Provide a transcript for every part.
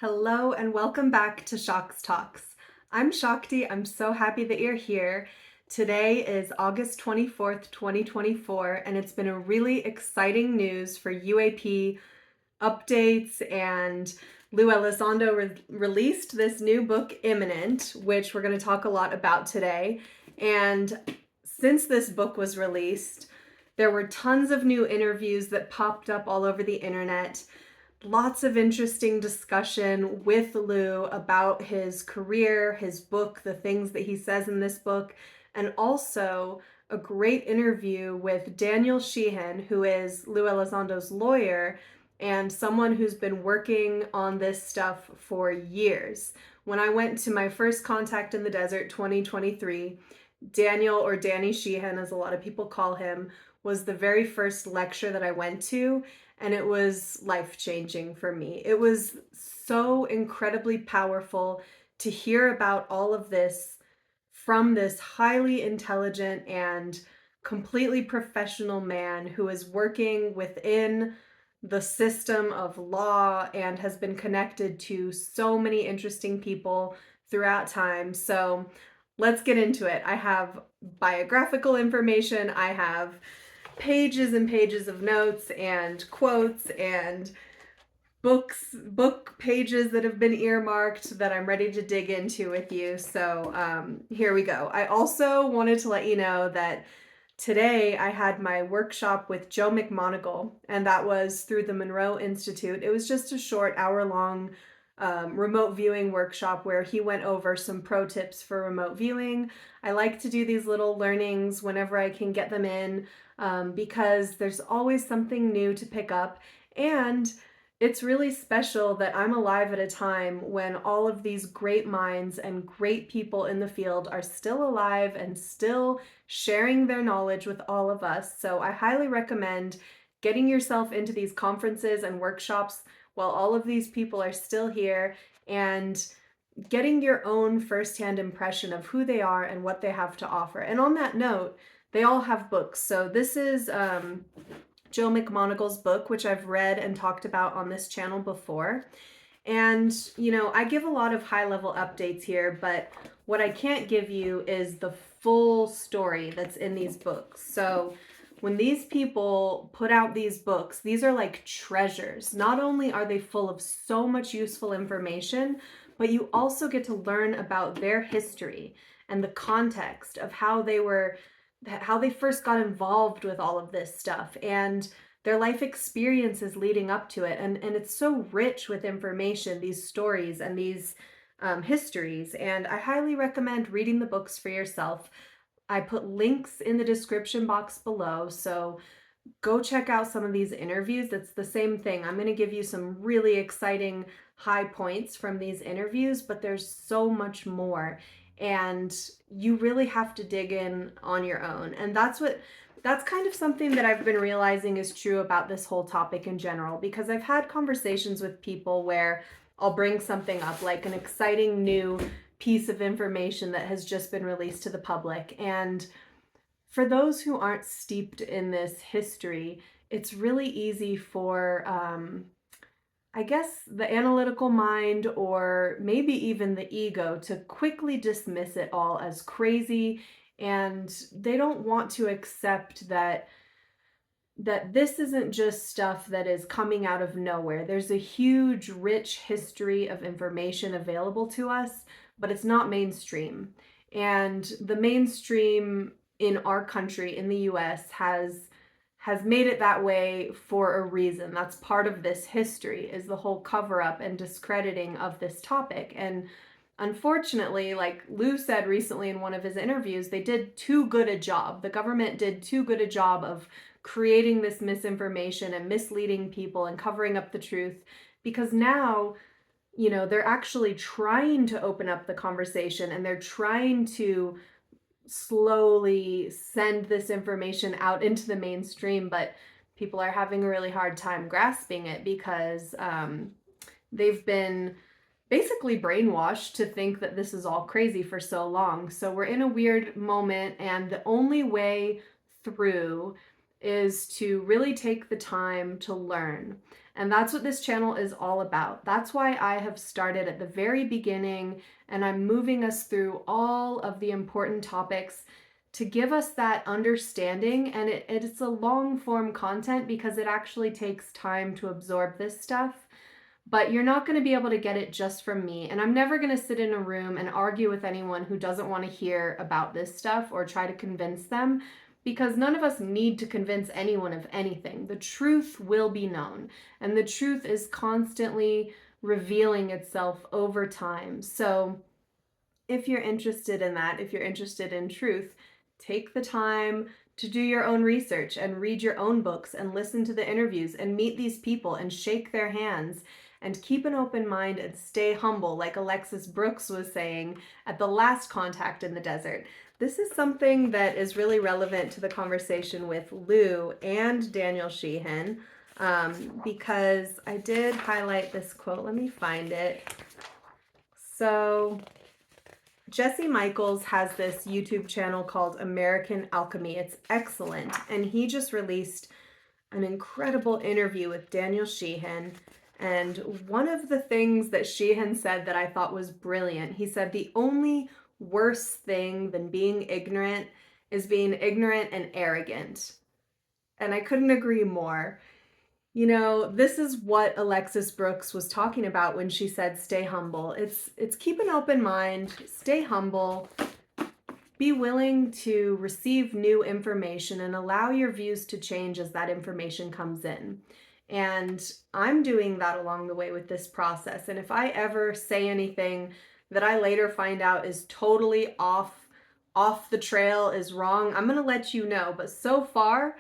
Hello and welcome back to Shock's Talks. I'm Shakti. I'm so happy that you're here. Today is August 24th, 2024, and it's been a really exciting news for UAP updates, and Lou Elizondo released this new book, Imminent, which we're going to talk a lot about today. And since this book was released, there were tons of new interviews that popped up all over the internet. Lots of interesting discussion with Lou about his career, his book, the things that he says in this book, and also a great interview with Daniel Sheehan, who is Lou Elizondo's lawyer and someone who's been working on this stuff for years. When I went to my first Contact in the Desert 2023, Daniel, or Danny Sheehan as a lot of people call him, was the very first lecture that I went to, and it was life-changing for me. It was so incredibly powerful to hear about all of this from this highly intelligent and completely professional man who is working within the system of law and has been connected to so many interesting people throughout time. So let's get into it. I have biographical information, I have pages and pages of notes and quotes and book pages that have been earmarked that I'm ready to dig into with you. So here we go. I also wanted to let you know that today I had my workshop with Joe McMoneagle, and that was through the Monroe Institute. It was just a short hour-long remote viewing workshop where he went over some pro tips for remote viewing. I like to do these little learnings whenever I can get them in because there's always something new to pick up, and it's really special that I'm alive at a time when all of these great minds and great people in the field are still alive and still sharing their knowledge with all of us. So I highly recommend getting yourself into these conferences and workshops while all of these people are still here and getting your own firsthand impression of who they are and what they have to offer. And on that note, they all have books. So this is Joe McMoneagle's book, which I've read and talked about on this channel before. And, you know, I give a lot of high-level updates here, but what I can't give you is the full story that's in these books. So when these people put out these books, these are like treasures. Not only are they full of so much useful information, but you also get to learn about their history and the context of how they first got involved with all of this stuff and their life experiences leading up to it. And it's so rich with information, these stories and these histories. And I highly recommend reading the books for yourself. I put links in the description box below, so go check out some of these interviews. It's the same thing. I'm going to give you some really exciting high points from these interviews, but there's so much more, and you really have to dig in on your own. And that's kind of something that I've been realizing is true about this whole topic in general, because I've had conversations with people where I'll bring something up, like an exciting new piece of information that has just been released to the public. And for those who aren't steeped in this history, it's really easy for, I guess, the analytical mind or maybe even the ego to quickly dismiss it all as crazy. And they don't want to accept that this isn't just stuff that is coming out of nowhere. There's a huge, rich history of information available to us, but it's not mainstream. And the mainstream in our country, in the US, has made it that way for a reason. That's part of this history, is the whole cover-up and discrediting of this topic. And unfortunately, like Lou said recently in one of his interviews, they did too good a job. The government did too good a job of creating this misinformation and misleading people and covering up the truth, because now, you know, they're actually trying to open up the conversation and they're trying to slowly send this information out into the mainstream, but people are having a really hard time grasping it because they've been basically brainwashed to think that this is all crazy for so long. So we're in a weird moment, and the only way through is to really take the time to learn. And that's what this channel is all about. That's why I have started at the very beginning and I'm moving us through all of the important topics to give us that understanding. And it's a long form content because it actually takes time to absorb this stuff. But you're not going to be able to get it just from me. And I'm never going to sit in a room and argue with anyone who doesn't want to hear about this stuff or try to convince them, because none of us need to convince anyone of anything. The truth will be known, and the truth is constantly revealing itself over time. So if you're interested in that, if you're interested in truth, take the time to do your own research and read your own books and listen to the interviews and meet these people and shake their hands and keep an open mind and stay humble, like Alexis Brooks was saying at the last Contact in the Desert. This is something that is really relevant to the conversation with Lou and Daniel Sheehan, because I did highlight this quote. Let me find it. So Jesse Michels has this YouTube channel called American Alchemy. It's excellent. And he just released an incredible interview with Daniel Sheehan. And one of the things that Sheehan said that I thought was brilliant, he said the only worse thing than being ignorant is being ignorant and arrogant. And I couldn't agree more. You know, this is what Alexis Brooks was talking about when she said stay humble. It's keep an open mind, stay humble, be willing to receive new information and allow your views to change as that information comes in. And I'm doing that along the way with this process. And if I ever say anything that I later find out is totally off the trail, is wrong, I'm going to let you know. But so far,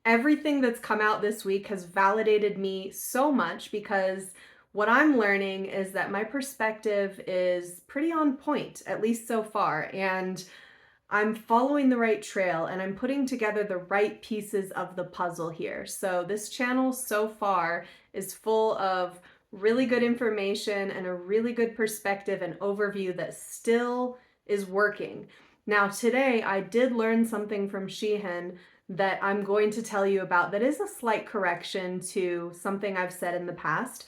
everything that's come out this week has validated me so much, because what I'm learning is that my perspective is pretty on point, at least so far. And I'm following the right trail and I'm putting together the right pieces of the puzzle here. So this channel so far is full of really good information and a really good perspective and overview that still is working. Now today I did learn something from Sheehan that I'm going to tell you about that is a slight correction to something I've said in the past.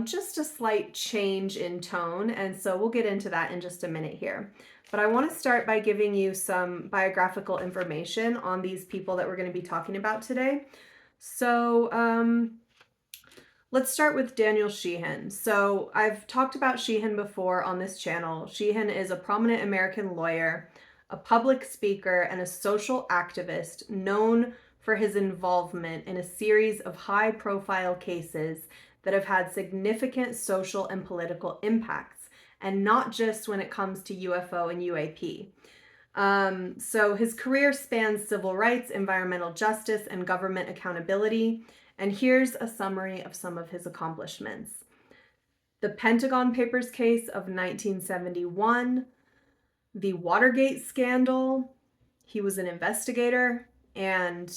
Just a slight change in tone, and so we'll get into that in just a minute here. But I want to start by giving you some biographical information on these people that we're going to be talking about today. So let's start with Daniel Sheehan. So I've talked about Sheehan before on this channel. Sheehan is a prominent American lawyer, a public speaker, and a social activist known for his involvement in a series of high-profile cases that have had significant social and political impacts, and not just when it comes to UFO and UAP. So his career spans civil rights, environmental justice, and government accountability. And here's a summary of some of his accomplishments. The Pentagon Papers case of 1971, the Watergate scandal. He was an investigator and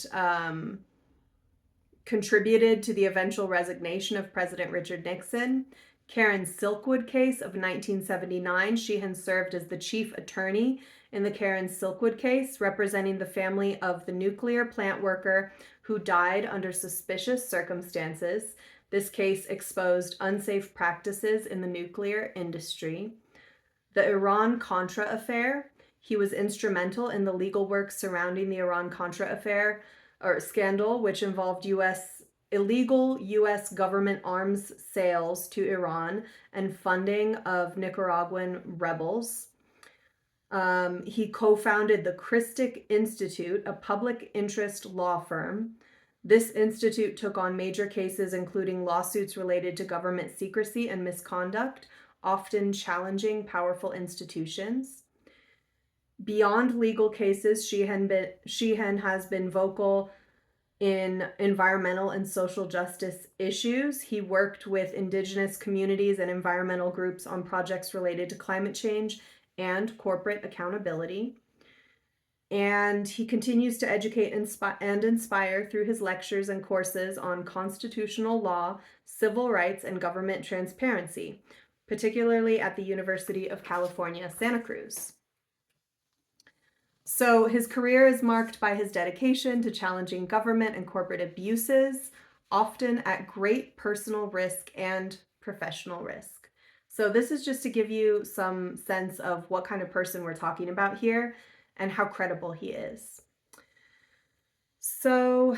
contributed to the eventual resignation of President Richard Nixon. Karen Silkwood case of 1979. Sheehan served as the chief attorney in the Karen Silkwood case, representing the family of the nuclear plant worker who died under suspicious circumstances. This case exposed unsafe practices in the nuclear industry. The Iran-Contra affair. He was instrumental in the legal work surrounding the Iran-Contra affair or scandal, which involved illegal U.S. government arms sales to Iran and funding of Nicaraguan rebels. He co-founded the Christic Institute, a public interest law firm. This institute took on major cases, including lawsuits related to government secrecy and misconduct, often challenging powerful institutions. Beyond legal cases, Sheehan has been vocal in environmental and social justice issues. He worked with indigenous communities and environmental groups on projects related to climate change and corporate accountability. And he continues to educate and inspire through his lectures and courses on constitutional law, civil rights, and government transparency, particularly at the University of California, Santa Cruz. So his career is marked by his dedication to challenging government and corporate abuses, often at great personal risk and professional risk. So this is just to give you some sense of what kind of person we're talking about here and how credible he is. So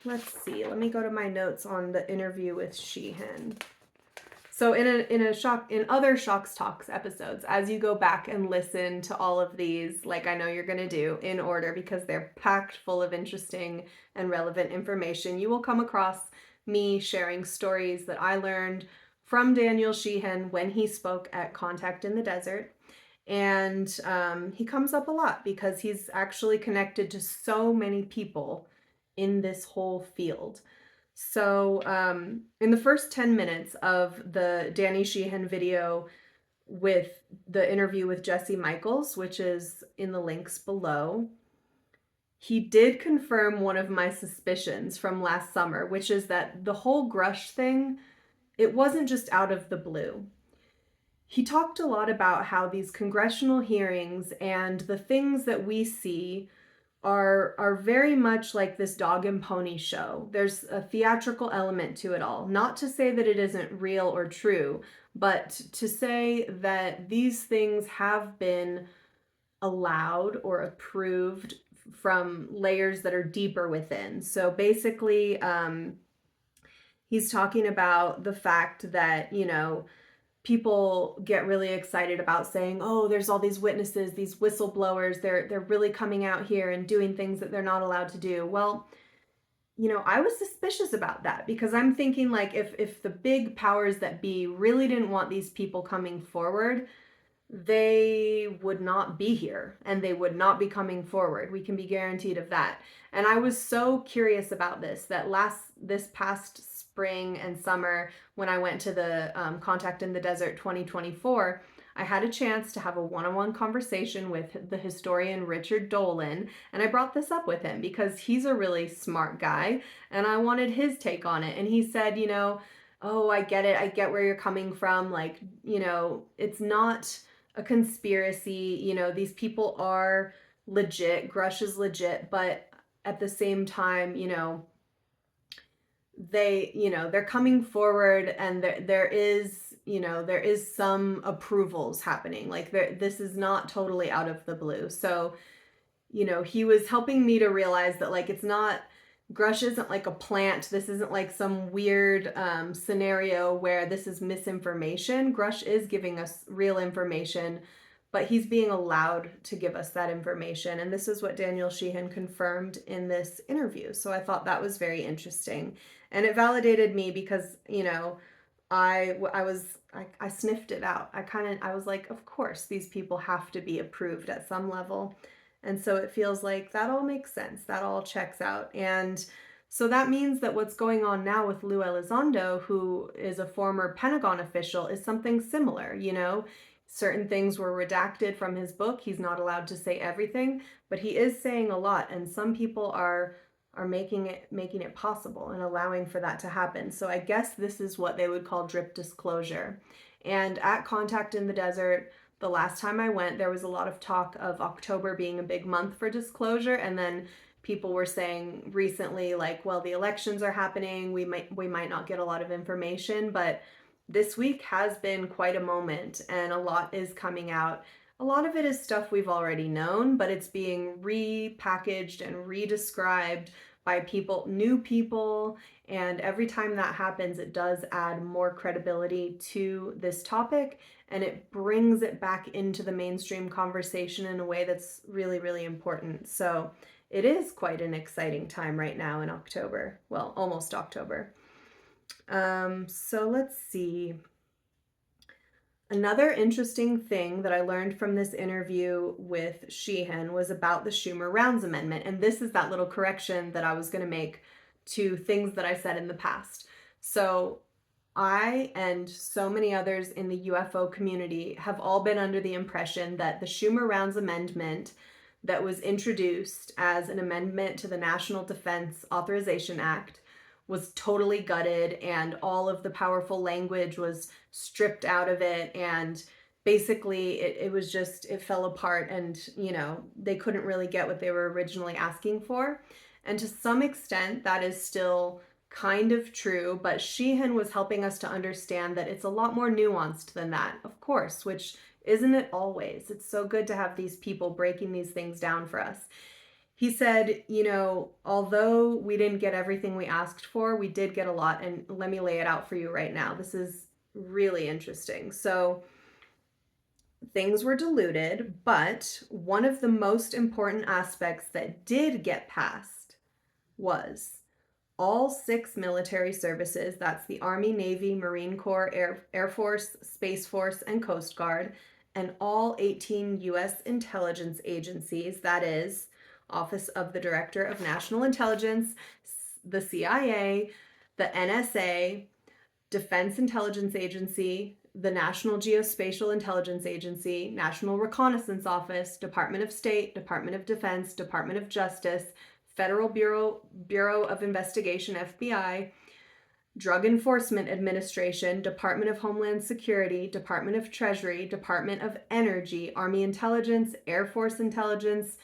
let's see. Let me go to my notes on the interview with Sheehan. So in other Shocks Talks episodes, as you go back and listen to all of these, like I know you're going to do, in order because they're packed full of interesting and relevant information, you will come across me sharing stories that I learned from Daniel Sheehan when he spoke at Contact in the Desert. And he comes up a lot because he's actually connected to so many people in this whole field. So in the first 10 minutes of the Danny Sheehan video with the interview with Jesse Michels, which is in the links below, he did confirm one of my suspicions from last summer, which is that the whole Grusch thing, it wasn't just out of the blue. He talked a lot about how these congressional hearings and the things that we see are very much like this dog and pony show. There's a theatrical element to it all. Not to say that it isn't real or true, but to say that these things have been allowed or approved from layers that are deeper within. So basically, he's talking about the fact that, people get really excited about saying, oh, there's all these witnesses, these whistleblowers, they're really coming out here and doing things that they're not allowed to do. Well, I was suspicious about that because I'm thinking like if the big powers that be really didn't want these people coming forward, they would not be here and they would not be coming forward. We can be guaranteed of that. And I was so curious about this past spring and summer when I went to the Contact in the Desert 2024. I had a chance to have a one-on-one conversation with the historian Richard Dolan, and I brought this up with him because he's a really smart guy and I wanted his take on it. And he said, oh, I get it. I get where you're coming from. Like, it's not a conspiracy. These people are legit. Grusch is legit, but at the same time, they're coming forward and there is some approvals happening. Like this is not totally out of the blue. So, he was helping me to realize that like it's not, Grusch isn't like a plant. This isn't like some weird scenario where this is misinformation. Grusch is giving us real information, but he's being allowed to give us that information. And this is what Daniel Sheehan confirmed in this interview. So I thought that was very interesting. And it validated me because, I sniffed it out. I was like, of course, these people have to be approved at some level. And so it feels like that all makes sense. That all checks out. And so that means that what's going on now with Lou Elizondo, who is a former Pentagon official, is something similar. Certain things were redacted from his book. He's not allowed to say everything, but he is saying a lot. And some people are making it possible and allowing for that to happen. So I guess this is what they would call drip disclosure. And at Contact in the Desert, the last time I went, there was a lot of talk of October being a big month for disclosure. And then people were saying recently, like, well, the elections are happening. We might not get a lot of information, but this week has been quite a moment and a lot is coming out. A lot of it is stuff we've already known, but it's being repackaged and redescribed by new people. And every time that happens, it does add more credibility to this topic and it brings it back into the mainstream conversation in a way that's really, really important. So it is quite an exciting time right now in October. Well, almost October. So let's see. Another interesting thing that I learned from this interview with Sheehan was about the Schumer Rounds Amendment. And this is that little correction that I was going to make to things that I said in the past. So I and so many others in the UFO community have all been under the impression that the Schumer Rounds Amendment that was introduced as an amendment to the National Defense Authorization Act was totally gutted and all of the powerful language was stripped out of it, and basically it fell apart, and they couldn't really get what they were originally asking for. And to some extent that is still kind of true, but Sheehan was helping us to understand that it's a lot more nuanced than that, of course, which isn't it always? It's so good to have these people breaking these things down for us. He said, although we didn't get everything we asked for, we did get a lot. And let me lay it out for you right now. This is really interesting. So things were diluted, but one of the most important aspects that did get passed was all 6 military services, that's the Army, Navy, Marine Corps, Air Force, Space Force, and Coast Guard, and all 18 U.S. intelligence agencies, that is, Office of the Director of National Intelligence, the CIA, the NSA, Defense Intelligence Agency, the National Geospatial Intelligence Agency, National Reconnaissance Office, Department of State, Department of Defense, Department of Justice, Federal Bureau of Investigation, FBI, Drug Enforcement Administration, Department of Homeland Security, Department of Treasury, Department of Energy, Army Intelligence, Air Force Intelligence,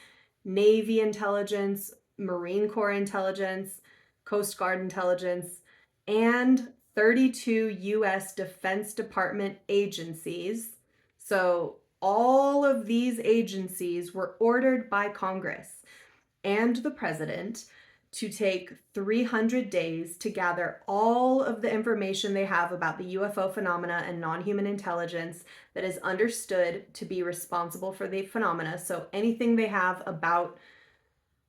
Navy Intelligence, Marine Corps Intelligence, Coast Guard Intelligence, and 32 U.S. Defense Department agencies. So all of these agencies were ordered by Congress and the president to take 300 days to gather all of the information they have about the UFO phenomena and non-human intelligence that is understood to be responsible for the phenomena. So anything they have about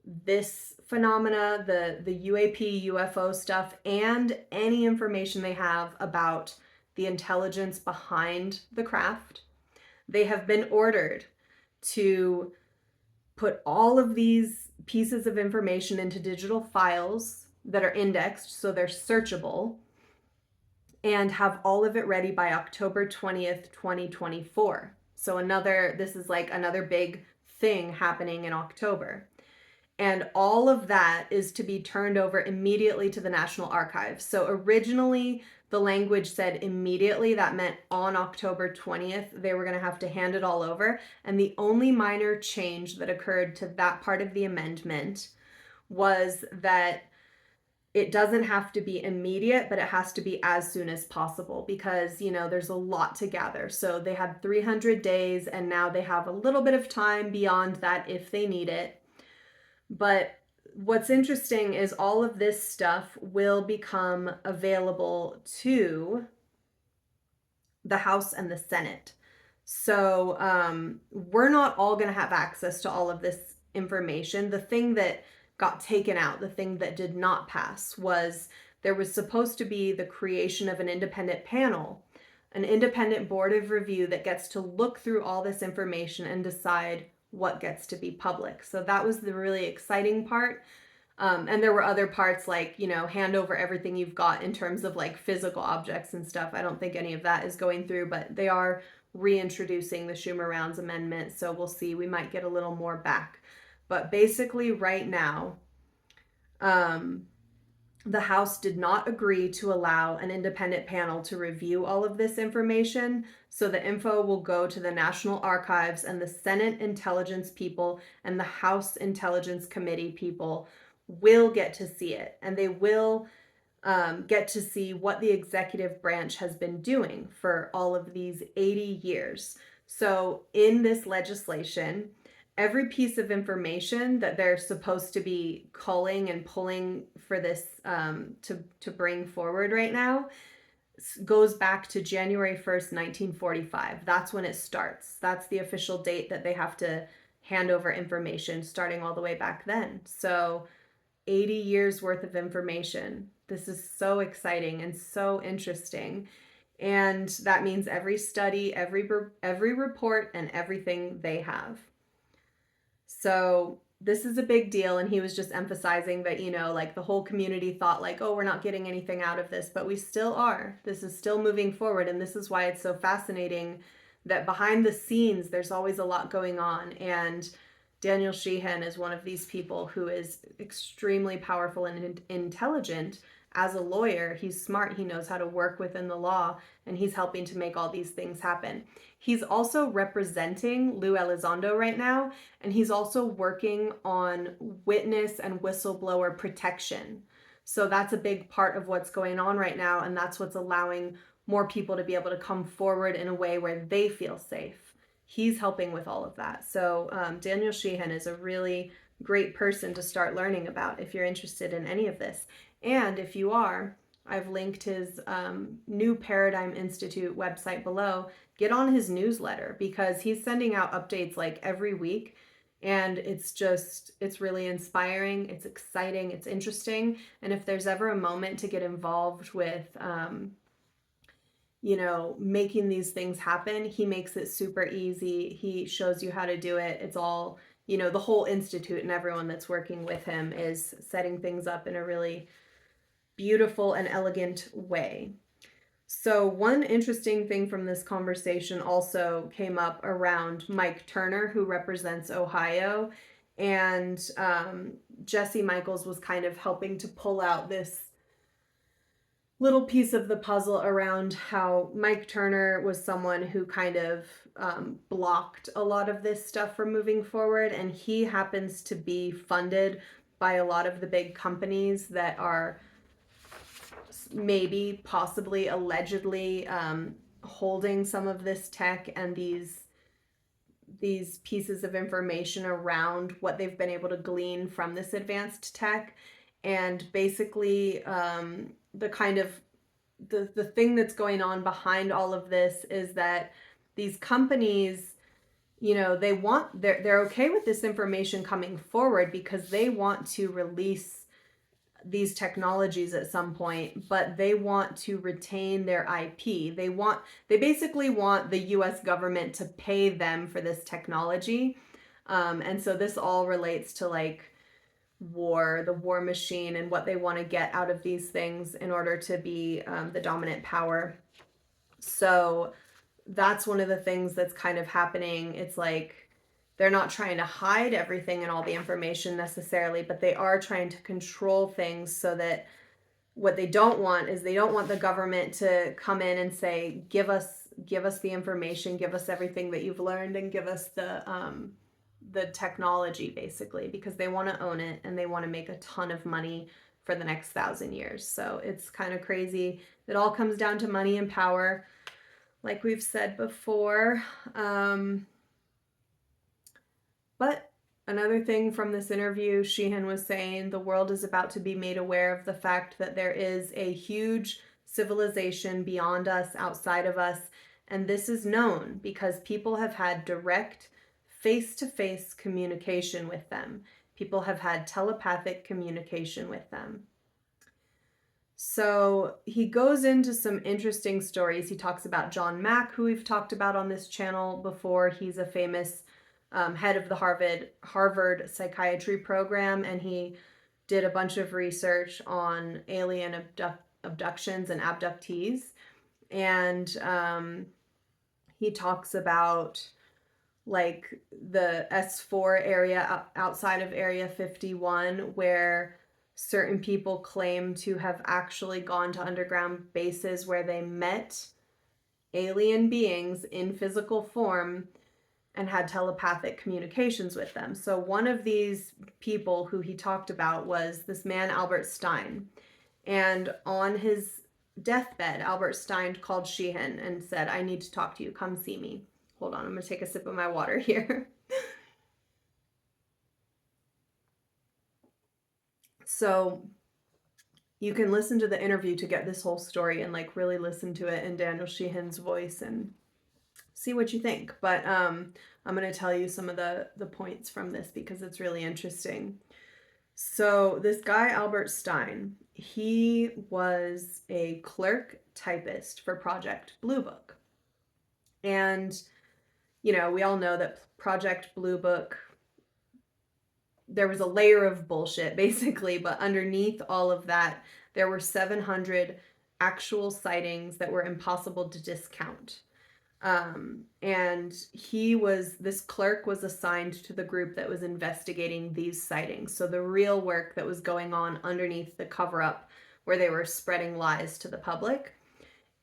this phenomena, the UAP, UFO stuff, and any information they have about the intelligence behind the craft, they have been ordered to put all of these pieces of information into digital files that are indexed so they're searchable, and have all of it ready by October 20th, 2024. So this is like another big thing happening in October. And all of that is to be turned over immediately to the National Archives. So originally, the language said immediately. That meant on October 20th, they were going to have to hand it all over. And the only minor change that occurred to that part of the amendment was that it doesn't have to be immediate, but it has to be as soon as possible because, there's a lot to gather. So they had 300 days and now they have a little bit of time beyond that if they need it. But what's interesting is all of this stuff will become available to the House and the Senate. So we're not all going to have access to all of this information. The thing that got taken out, the thing that did not pass, was there was supposed to be the creation of an independent panel, an independent board of review that gets to look through all this information and decide what gets to be public. So that was the really exciting part. And there were other parts like, hand over everything you've got in terms of like physical objects and stuff. I don't think any of that is going through, but they are reintroducing the Schumer Rounds Amendment. So we'll see, we might get a little more back. But basically right now, the House did not agree to allow an independent panel to review all of this information. So the info will go to the National Archives, and the Senate Intelligence people and the House Intelligence Committee people will get to see it. And they will get to see what the executive branch has been doing for all of these 80 years. So in this legislation, every piece of information that they're supposed to be culling and pulling for this to bring forward right now goes back to January 1st, 1945. That's when it starts. That's the official date that they have to hand over information, starting all the way back then. So 80 years worth of information. This is so exciting and so interesting. And that means every study, every report, and everything they have. So this is a big deal. And he was just emphasizing that, like the whole community thought like, oh, we're not getting anything out of this, but we still are. This is still moving forward. And this is why it's so fascinating that behind the scenes, there's always a lot going on. And Daniel Sheehan is one of these people who is extremely powerful and intelligent. As a lawyer, he's smart, he knows how to work within the law, and he's helping to make all these things happen. He's also representing Lou Elizondo right now, and he's also working on witness and whistleblower protection. So that's a big part of what's going on right now, and that's what's allowing more people to be able to come forward in a way where they feel safe. He's helping with all of that. So Daniel Sheehan is a really great person to start learning about if you're interested in any of this. And if you are, I've linked his New Paradigm Institute website below. Get on his newsletter because he's sending out updates like every week. And it's really inspiring, it's exciting, it's interesting. And if there's ever a moment to get involved with, making these things happen, he makes it super easy. He shows you how to do it. It's all, the whole institute and everyone that's working with him is setting things up in a really beautiful and elegant way. So one interesting thing from this conversation also came up around Mike Turner, who represents Ohio, and Jesse Michels was kind of helping to pull out this little piece of the puzzle around how Mike Turner was someone who kind of blocked a lot of this stuff from moving forward, and he happens to be funded by a lot of the big companies that are maybe, possibly, allegedly holding some of this tech and these pieces of information around what they've been able to glean from this advanced tech. And basically the kind of the thing that's going on behind all of this is that these companies, they're okay with this information coming forward because they want to release these technologies at some point, but they want to retain their IP. They basically want the US government to pay them for this technology. And so this all relates to like the war machine, and what they want to get out of these things in order to be the dominant power. So that's one of the things that's kind of happening. It's like they're not trying to hide everything and all the information necessarily, but they are trying to control things so that what they don't want is they don't want the government to come in and say, give us the information, give us everything that you've learned, and give us the technology, basically, because they want to own it and they want to make a ton of money for the next 1,000 years. So it's kind of crazy. It all comes down to money and power, like we've said before. But another thing from this interview, Sheehan was saying the world is about to be made aware of the fact that there is a huge civilization beyond us, outside of us, and this is known because people have had direct face-to-face communication with them. People have had telepathic communication with them. So he goes into some interesting stories. He talks about John Mack, who we've talked about on this channel before. He's a famous head of the Harvard psychiatry program, and he did a bunch of research on alien abductions and abductees. And he talks about like the S4 area outside of Area 51, where certain people claim to have actually gone to underground bases where they met alien beings in physical form and had telepathic communications with them. So one of these people who he talked about was this man, Albert Stein. And on his deathbed, Albert Stein called Sheehan and said, I need to talk to you. Come see me. Hold on, I'm going to take a sip of my water here. So you can listen to the interview to get this whole story and like really listen to it in Daniel Sheehan's voice and see what you think. But I'm going to tell you some of the points from this because it's really interesting. So this guy, Albert Stein, he was a clerk typist for Project Blue Book. And, we all know that Project Blue Book, there was a layer of bullshit, basically, but underneath all of that, there were 700 actual sightings that were impossible to discount. And this clerk was assigned to the group that was investigating these sightings. So the real work that was going on underneath the cover-up where they were spreading lies to the public.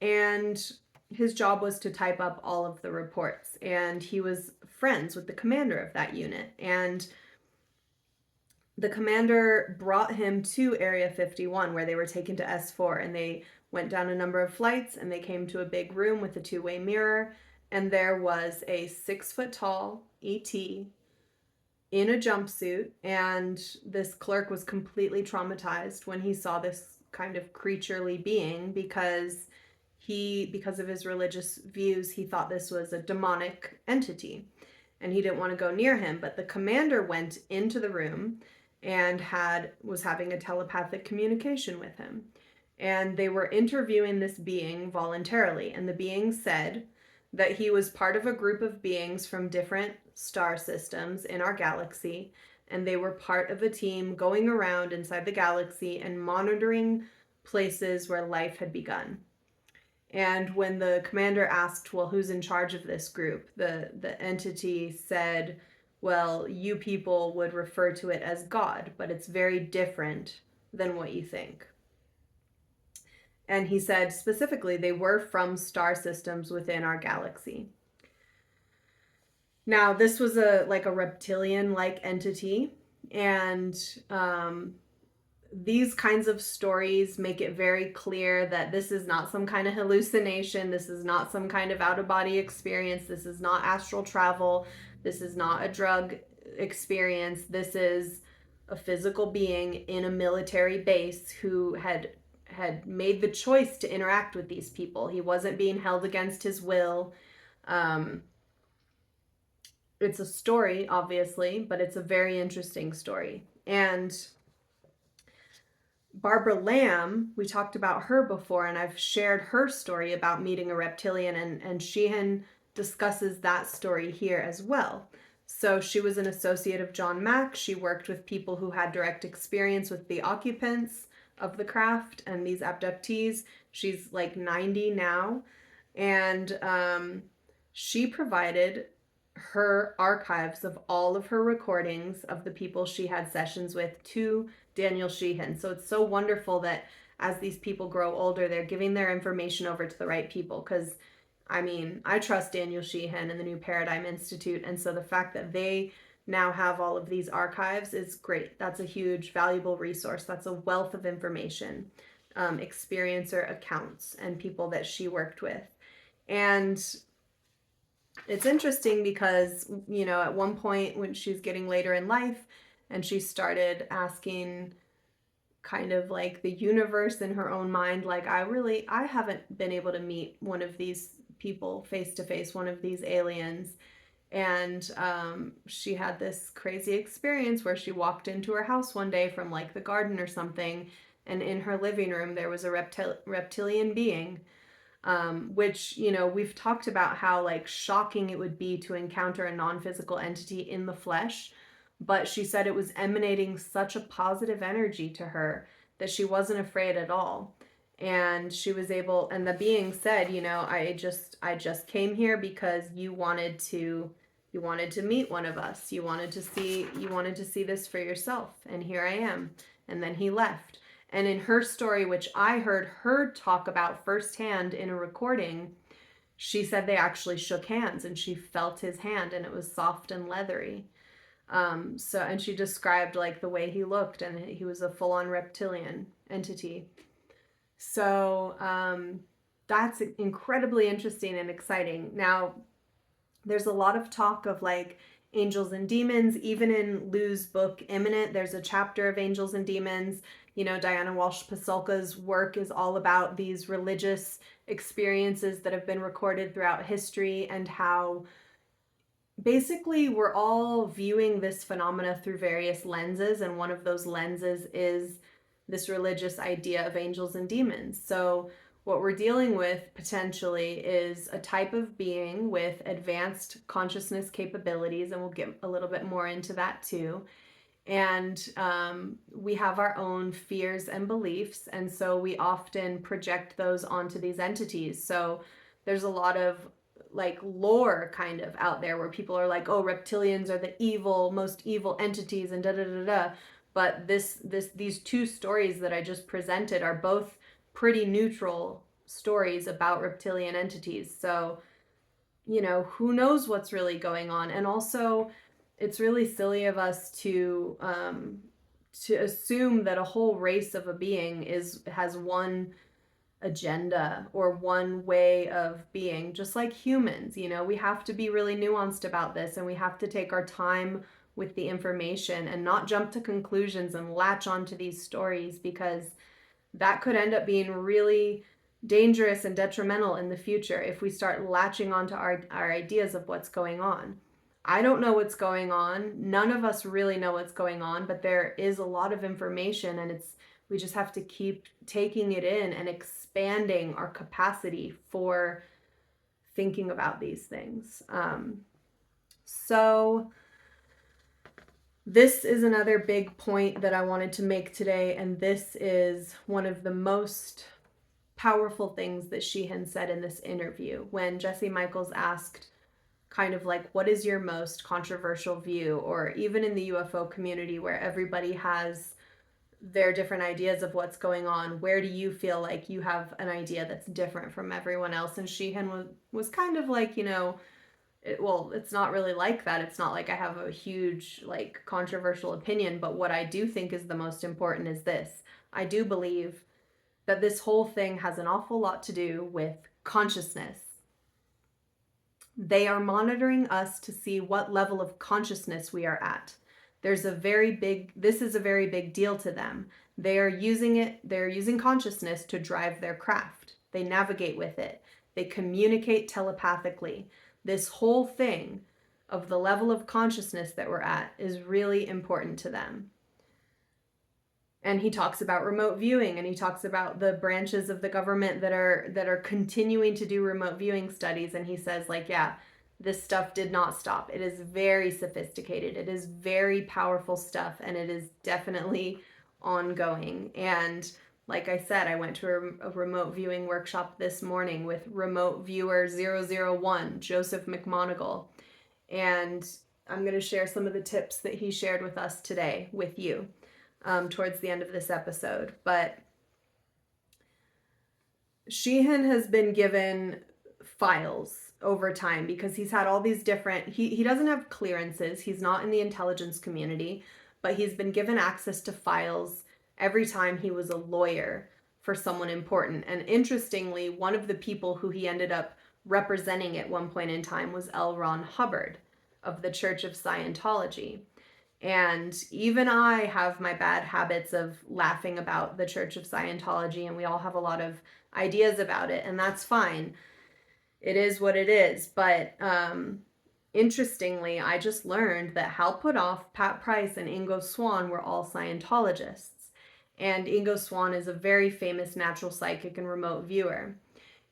And his job was to type up all of the reports. And he was friends with the commander of that unit. And the commander brought him to Area 51 where they were taken to S4, and they went down a number of flights and they came to a big room with a two-way mirror, and there was a 6 foot tall ET in a jumpsuit, and this clerk was completely traumatized when he saw this kind of creaturely being because of his religious views, he thought this was a demonic entity and he didn't want to go near him. But the commander went into the room and was having a telepathic communication with him. And they were interviewing this being voluntarily, and the being said that he was part of a group of beings from different star systems in our galaxy, and they were part of a team going around inside the galaxy and monitoring places where life had begun. And when the commander asked, well, who's in charge of this group, the entity said, well, you people would refer to it as God, but it's very different than what you think. And he said specifically they were from star systems within our galaxy. Now, this was a reptilian-like entity, and these kinds of stories make it very clear that this is not some kind of hallucination. This is not some kind of out-of-body experience. This is not astral travel. This is not a drug experience. This is a physical being in a military base who had made the choice to interact with these people. He wasn't being held against his will. It's a story, obviously, but it's a very interesting story. And Barbara Lamb, we talked about her before, and I've shared her story about meeting a reptilian, and Sheehan discusses that story here as well. So she was an associate of John Mack. She worked with people who had direct experience with the occupants of the craft and these abductees. She's like 90 now, and she provided her archives of all of her recordings of the people she had sessions with to Daniel Sheehan. So it's so wonderful that as these people grow older, they're giving their information over to the right people, because I mean, I trust Daniel Sheehan and the New Paradigm Institute, and so the fact that they now have all of these archives is great. That's a huge, valuable resource. That's a wealth of information, experiencer accounts, and people that she worked with. And it's interesting because, you know, at one point when she's getting later in life and she started asking kind of like the universe in her own mind, like, I haven't been able to meet one of these people face to face, one of these aliens. And she had this crazy experience where she walked into her house one day from like the garden or something, and in her living room there was a reptilian being, which, you know, we've talked about how like shocking it would be to encounter a non-physical entity in the flesh, but she said it was emanating such a positive energy to her that she wasn't afraid at all. And she was able, and the being said, you know, I just came here because you wanted to meet one of us. You wanted to see this for yourself, and here I am. And then he left. And in her story, which I heard her talk about firsthand in a recording, she said they actually shook hands and she felt his hand and it was soft and leathery. And she described like the way he looked, and he was a full-on reptilian entity. So that's incredibly interesting and exciting. Now, there's a lot of talk of like angels and demons. Even in Lou's book, Imminent, there's a chapter of angels and demons. You know, Diana Walsh-Pasulka's work is all about these religious experiences that have been recorded throughout history, and how basically we're all viewing this phenomena through various lenses, and one of those lenses is this religious idea of angels and demons. So what we're dealing with potentially is a type of being with advanced consciousness capabilities, and we'll get a little bit more into that too. And we have our own fears and beliefs, and so we often project those onto these entities. So there's a lot of like lore kind of out there where people are like, oh, reptilians are the most evil entities and da da da da. But these two stories that I just presented are both pretty neutral stories about reptilian entities. So, you know, who knows what's really going on? And also, it's really silly of us to to assume that a whole race of a being has one agenda or one way of being, just like humans. We have to be really nuanced about this, and we have to take our time with the information and not jump to conclusions and latch onto these stories, because that could end up being really dangerous and detrimental in the future if we start latching onto our ideas of what's going on. I don't know what's going on. None of us really know what's going on, but there is a lot of information, and we just have to keep taking it in and expanding our capacity for thinking about these things. So this is another big point that I wanted to make today, and this is one of the most powerful things that Sheehan said in this interview when Jesse Michels asked kind of like, what is your most controversial view? Or even in the UFO community where everybody has their different ideas of what's going on, where do you feel like you have an idea that's different from everyone else? And Sheehan was kind of like, it's not really like that. It's not like I have a huge, like, controversial opinion, but what I do think is the most important is this. I do believe that this whole thing has an awful lot to do with consciousness. They are monitoring us to see what level of consciousness we are at. This is a very big deal to them. They're using consciousness to drive their craft. They navigate with it. They communicate telepathically. This whole thing of the level of consciousness that we're at is really important to them. And he talks about remote viewing, and he talks about the branches of the government that are continuing to do remote viewing studies. And he says, like, yeah, this stuff did not stop. It is very sophisticated. It is very powerful stuff, and it is definitely ongoing. And like I said, I went to a remote viewing workshop this morning with remote viewer 001, Joseph McMoneagle. And I'm going to share some of the tips that he shared with us today with you towards the end of this episode. But Sheehan has been given files over time because he's had all these different, he doesn't have clearances. He's not in the intelligence community, but he's been given access to files every time he was a lawyer for someone important. And interestingly, one of the people who he ended up representing at one point in time was L. Ron Hubbard of the Church of Scientology. And even I have my bad habits of laughing about the Church of Scientology, and we all have a lot of ideas about it, and that's fine. It is what it is. But interestingly, I just learned that Hal Puthoff, Pat Price, and Ingo Swann were all Scientologists. And Ingo Swann is a very famous natural psychic and remote viewer.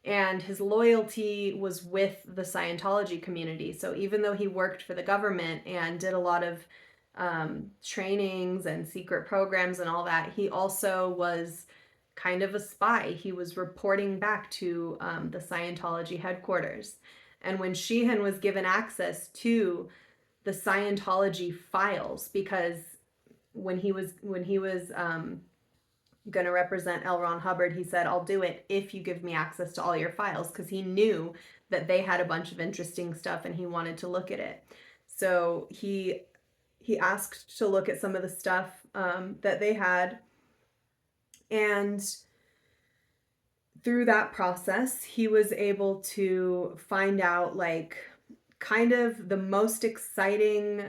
And his loyalty was with the Scientology community. So even though he worked for the government and did a lot of trainings and secret programs and all that, he also was kind of a spy. He was reporting back to the Scientology headquarters. And when Sheehan was given access to the Scientology files, because when he was going to represent L. Ron Hubbard, he said, I'll do it if you give me access to all your files, because he knew that they had a bunch of interesting stuff and he wanted to look at it. So he asked to look at some of the stuff that they had. And through that process, he was able to find out, like, kind of the most exciting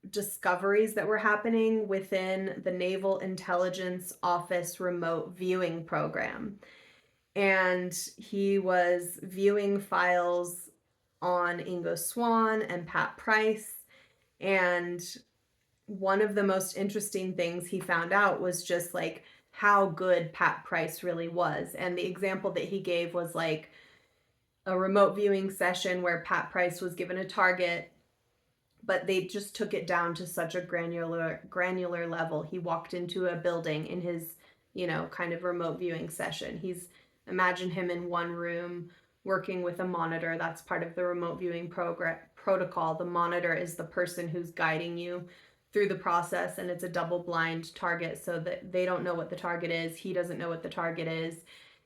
discoveries that were happening within the Naval Intelligence Office remote viewing program. And he was viewing files on Ingo Swann and Pat Price. And one of the most interesting things he found out was just like how good Pat Price really was. And the example that he gave was like a remote viewing session where Pat Price was given a target, but they just took it down to such a granular level. He walked into a building in his, kind of remote viewing session. Imagine him in one room working with a monitor. That's part of the remote viewing protocol. The monitor is the person who's guiding you through the process, and it's a double-blind target so that they don't know what the target is. He doesn't know what the target is,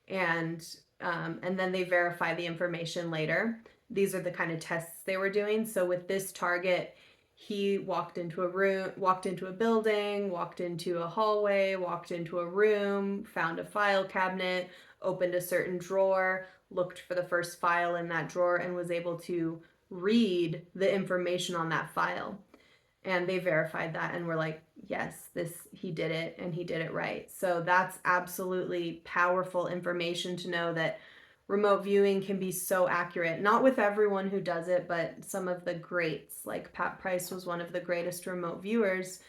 and then they verify the information later. These are the kind of tests they were doing. So with this target, he walked into a room, walked into a building, walked into a hallway, walked into a room, found a file cabinet, opened a certain drawer, looked for the first file in that drawer, and was able to read the information on that file. And they verified that and were like, yes, he did it, and he did it right. So that's absolutely powerful information to know that remote viewing can be so accurate. Not with everyone who does it, but some of the greats, like Pat Price was one of the greatest remote viewers.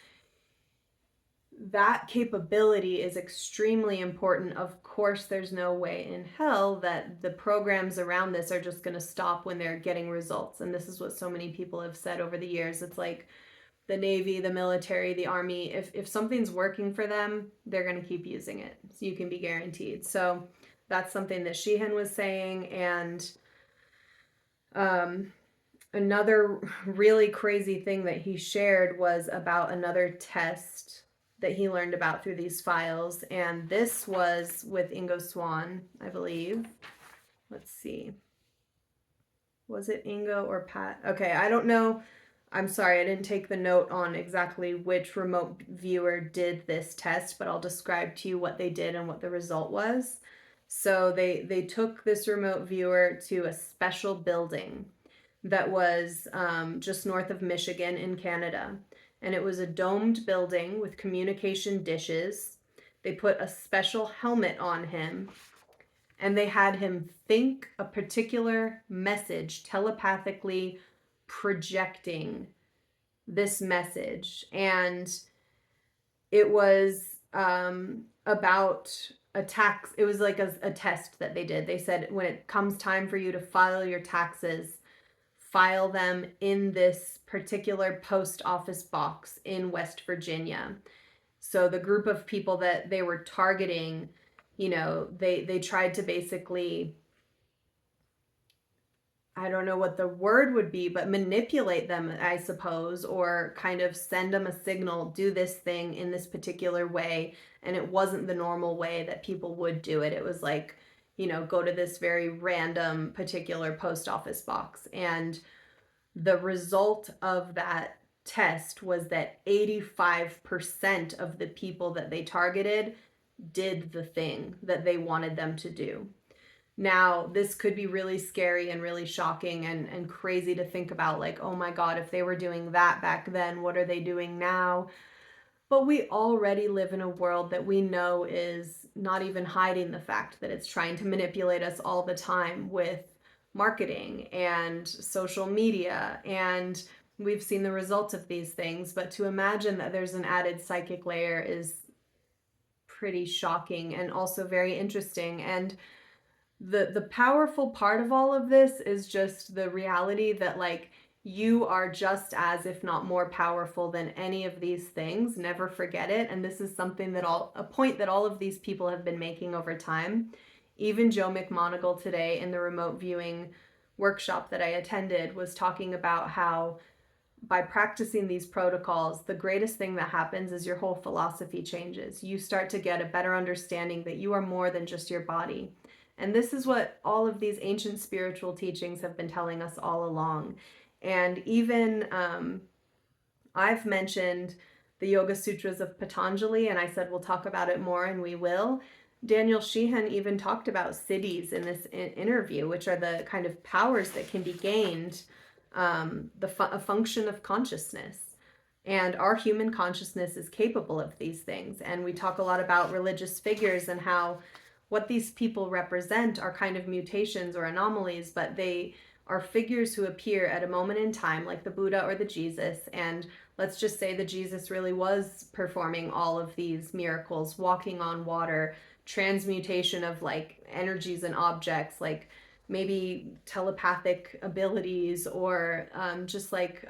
That capability is extremely important. Of course, there's no way in hell that the programs around this are just going to stop when they're getting results. And this is what so many people have said over the years. It's like the Navy, the military, the Army, if something's working for them, they're going to keep using it. So you can be guaranteed. So that's something that Sheehan was saying. And another really crazy thing that he shared was about another test that he learned about through these files. And this was with Ingo Swann, I believe. Let's see. Was it Ingo or Pat? Okay, I don't know. I'm sorry, I didn't take the note on exactly which remote viewer did this test, but I'll describe to you what they did and what the result was. So they took this remote viewer to a special building that was just north of Michigan in Canada. And it was a domed building with communication dishes. They put a special helmet on him, and they had him think a particular message, telepathically projecting this message. And it was about a tax. It was like a test that they did. They said, when it comes time for you to file your taxes, file them in this particular post office box in West Virginia. So the group of people that they were targeting, you know, they tried to basically, I don't know what the word would be, but manipulate them, I suppose, or kind of send them a signal, do this thing in this particular way. And it wasn't the normal way that people would do it. It was like, you know, go to this very random particular post office box. And the result of that test was that 85% of the people that they targeted did the thing that they wanted them to do. Now, this could be really scary and really shocking and crazy to think about, like, oh my God, if they were doing that back then, what are they doing now? But we already live in a world that we know is not even hiding the fact that it's trying to manipulate us all the time with marketing and social media. And we've seen the results of these things. But to imagine that there's an added psychic layer is pretty shocking and also very interesting. And the powerful part of all of this is just the reality that, like, you are just as, if not more powerful than any of these things. Never forget it. And this is something that a point that all of these people have been making over time. Even Joe McMoneagle today in the remote viewing workshop that I attended was talking about how by practicing these protocols, the greatest thing that happens is your whole philosophy changes. You start to get a better understanding that you are more than just your body. And this is what all of these ancient spiritual teachings have been telling us all along. And even I've mentioned the Yoga Sutras of Patanjali, and I said we'll talk about it more, and we will. Daniel Sheehan even talked about siddhis in this interview, which are the kind of powers that can be gained, a function of consciousness. And our human consciousness is capable of these things. And we talk a lot about religious figures and how what these people represent are kind of mutations or anomalies, but they are figures who appear at a moment in time, like the Buddha or the Jesus. And let's just say the Jesus really was performing all of these miracles, walking on water, transmutation of like energies and objects, like maybe telepathic abilities, or just like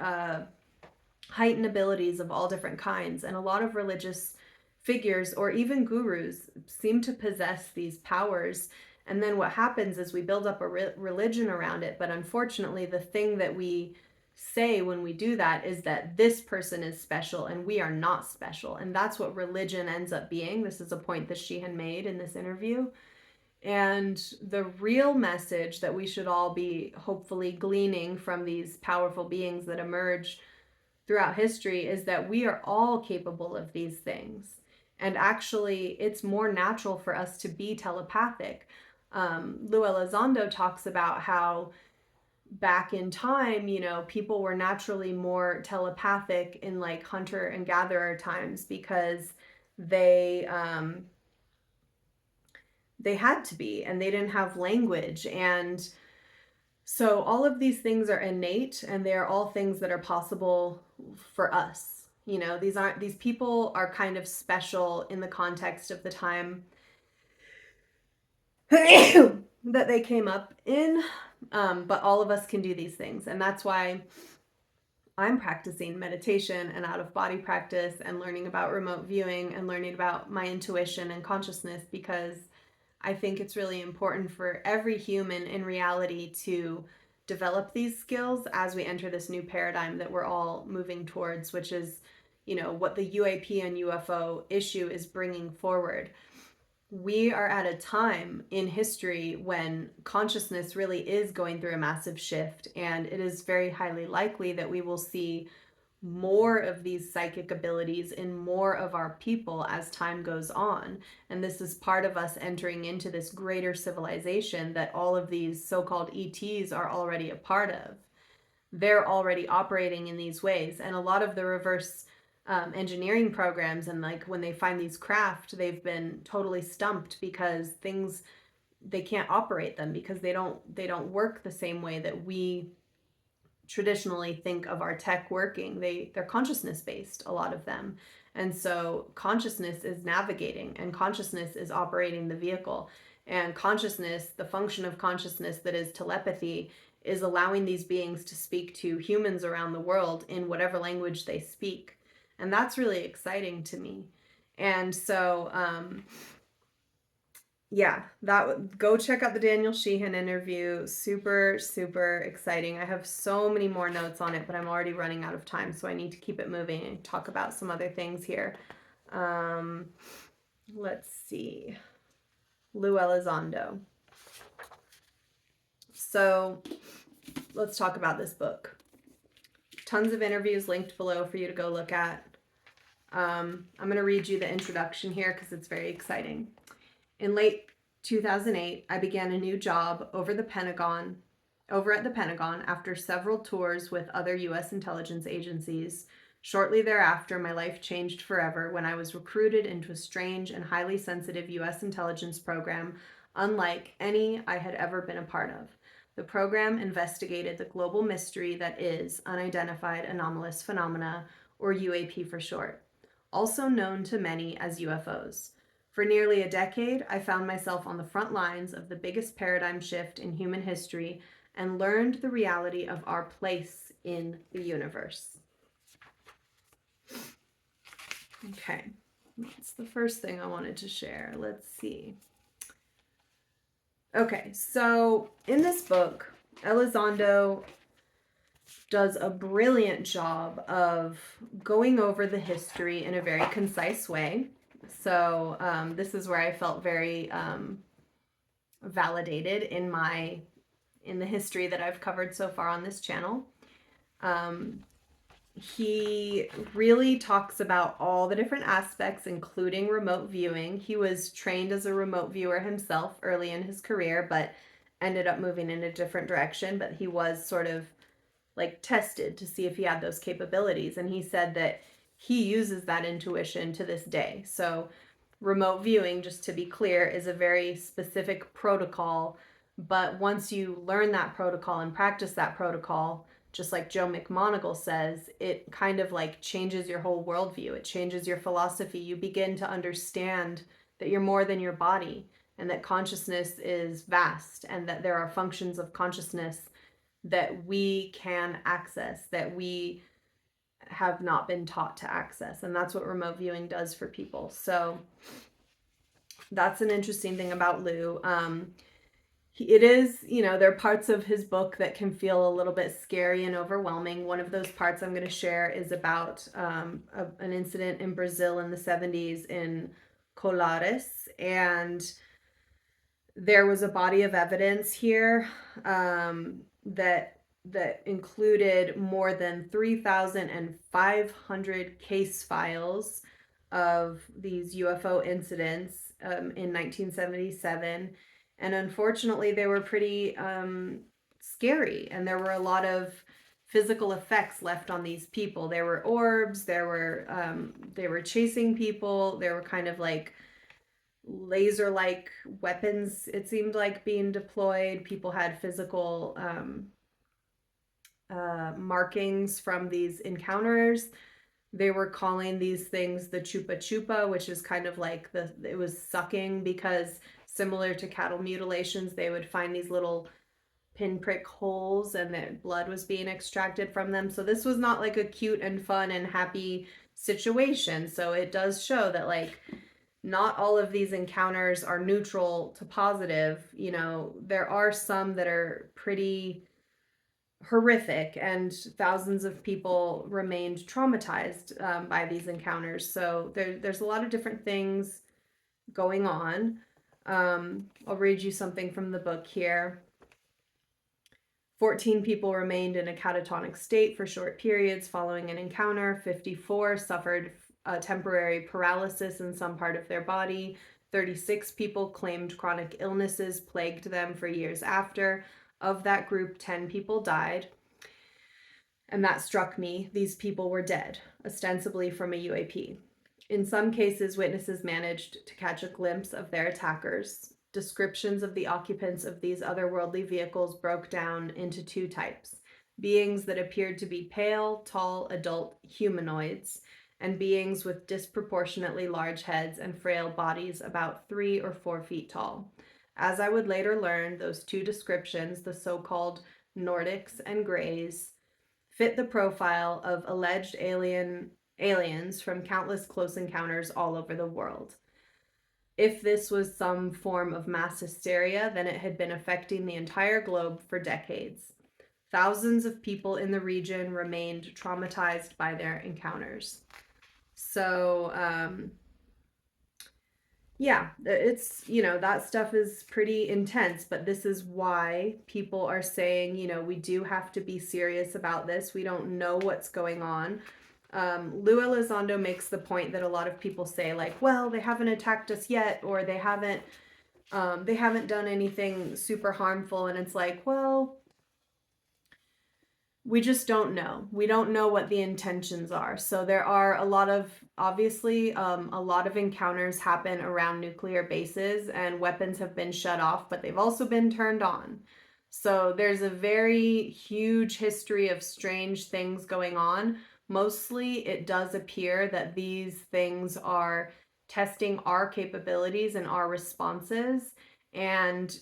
heightened abilities of all different kinds. And a lot of religious figures or even gurus seem to possess these powers. And then what happens is we build up a religion around it. But unfortunately, the thing that we say when we do that is that this person is special and we are not special. And that's what religion ends up being. This is a point that Sheehan made in this interview. And the real message that we should all be hopefully gleaning from these powerful beings that emerge throughout history is that we are all capable of these things. And actually, it's more natural for us to be telepathic. Lou Elizondo talks about how back in time, people were naturally more telepathic in like hunter and gatherer times because they they had to be, and they didn't have language. And so all of these things are innate, and they're all things that are possible for us. These people are kind of special in the context of the time that they came up in. But all of us can do these things. And that's why I'm practicing meditation and out of body practice and learning about remote viewing and learning about my intuition and consciousness, because I think it's really important for every human in reality to develop these skills as we enter this new paradigm that we're all moving towards, which is, what the UAP and UFO issue is bringing forward. We are at a time in history when consciousness really is going through a massive shift, and it is very highly likely that we will see more of these psychic abilities in more of our people as time goes on. And this is part of us entering into this greater civilization that all of these so-called ETs are already a part of. They're already operating in these ways. And a lot of the reverse engineering programs, and like when they find these craft, they've been totally stumped because they can't operate them because they don't work the same way that we traditionally think of our tech working. They're consciousness based, a lot of them. And so consciousness is navigating, and consciousness is operating the vehicle. And consciousness, the function of consciousness that is telepathy, is allowing these beings to speak to humans around the world in whatever language they speak. And that's really exciting to me. And so yeah, go check out the Daniel Sheehan interview. Super, super exciting. I have so many more notes on it, but I'm already running out of time, so I need to keep it moving and talk about some other things here. Let's see. Lou Elizondo. So let's talk about this book. Tons of interviews linked below for you to go look at. I'm going to read you the introduction here because it's very exciting. In late 2008, I began a new job over at the Pentagon after several tours with other U.S. intelligence agencies. Shortly thereafter, my life changed forever when I was recruited into a strange and highly sensitive U.S. intelligence program unlike any I had ever been a part of. The program investigated the global mystery that is unidentified anomalous phenomena, or UAP for short, also known to many as UFOs. For nearly a decade, I found myself on the front lines of the biggest paradigm shift in human history and learned the reality of our place in the universe. Okay, that's the first thing I wanted to share. Let's see. Okay, so in this book, Elizondo does a brilliant job of going over the history in a very concise way. So this is where I felt very validated in the history that I've covered so far on this channel. He really talks about all the different aspects, including remote viewing. He was trained as a remote viewer himself early in his career, but ended up moving in a different direction. But he was sort of like tested to see if he had those capabilities. And he said that he uses that intuition to this day. So remote viewing, just to be clear, is a very specific protocol. But once you learn that protocol and practice that protocol, just like Joe McMoneagle says, it kind of like changes your whole worldview. It changes your philosophy. You begin to understand that you're more than your body, and that consciousness is vast, and that there are functions of consciousness that we can access, that we have not been taught to access. And that's what remote viewing does for people. So that's an interesting thing about Lou. It is, there are parts of his book that can feel a little bit scary and overwhelming. One of those parts I'm going to share is about an incident in Brazil in the 70s in Colares. And there was a body of evidence here that that included more than 3,500 case files of these UFO incidents in 1977. And unfortunately, they were pretty scary, and there were a lot of physical effects left on these people. There were orbs, they were chasing people, there were kind of like laser-like weapons, it seemed like, being deployed. People had physical markings from these encounters. They were calling these things the chupa chupa, which is kind of like it was sucking, because similar to cattle mutilations, they would find these little pinprick holes and that blood was being extracted from them. So this was not like a cute and fun and happy situation. So it does show that, like, not all of these encounters are neutral to positive. You know, there are some that are pretty horrific, and thousands of people remained traumatized by these encounters. So there's a lot of different things going on. I'll read you something from the book here. 14 people remained in a catatonic state for short periods following an encounter. 54 suffered temporary paralysis in some part of their body. 36 people claimed chronic illnesses plagued them for years after. Of that group, 10 people died. And that struck me. These people were dead, ostensibly from a UAP. In some cases, witnesses managed to catch a glimpse of their attackers. Descriptions of the occupants of these otherworldly vehicles broke down into two types: beings that appeared to be pale, tall, adult humanoids, and beings with disproportionately large heads and frail bodies about 3 or 4 feet tall. As I would later learn, those two descriptions, the so-called Nordics and Greys, fit the profile of alleged aliens from countless close encounters all over the world. If this was some form of mass hysteria, then it had been affecting the entire globe for decades. Thousands of people in the region remained traumatized by their encounters. So, yeah, it's, you know, that stuff is pretty intense, but this is why people are saying, you know, we do have to be serious about this. We don't know what's going on. Lou Elizondo makes the point that a lot of people say, like, well, they haven't attacked us yet, or they haven't done anything super harmful. And it's like, well, we just don't know. We don't know what the intentions are. So there are a lot of, obviously, a lot of encounters happen around nuclear bases, and weapons have been shut off, but they've also been turned on. So there's a very huge history of strange things going on. Mostly it does appear that these things are testing our capabilities and our responses. And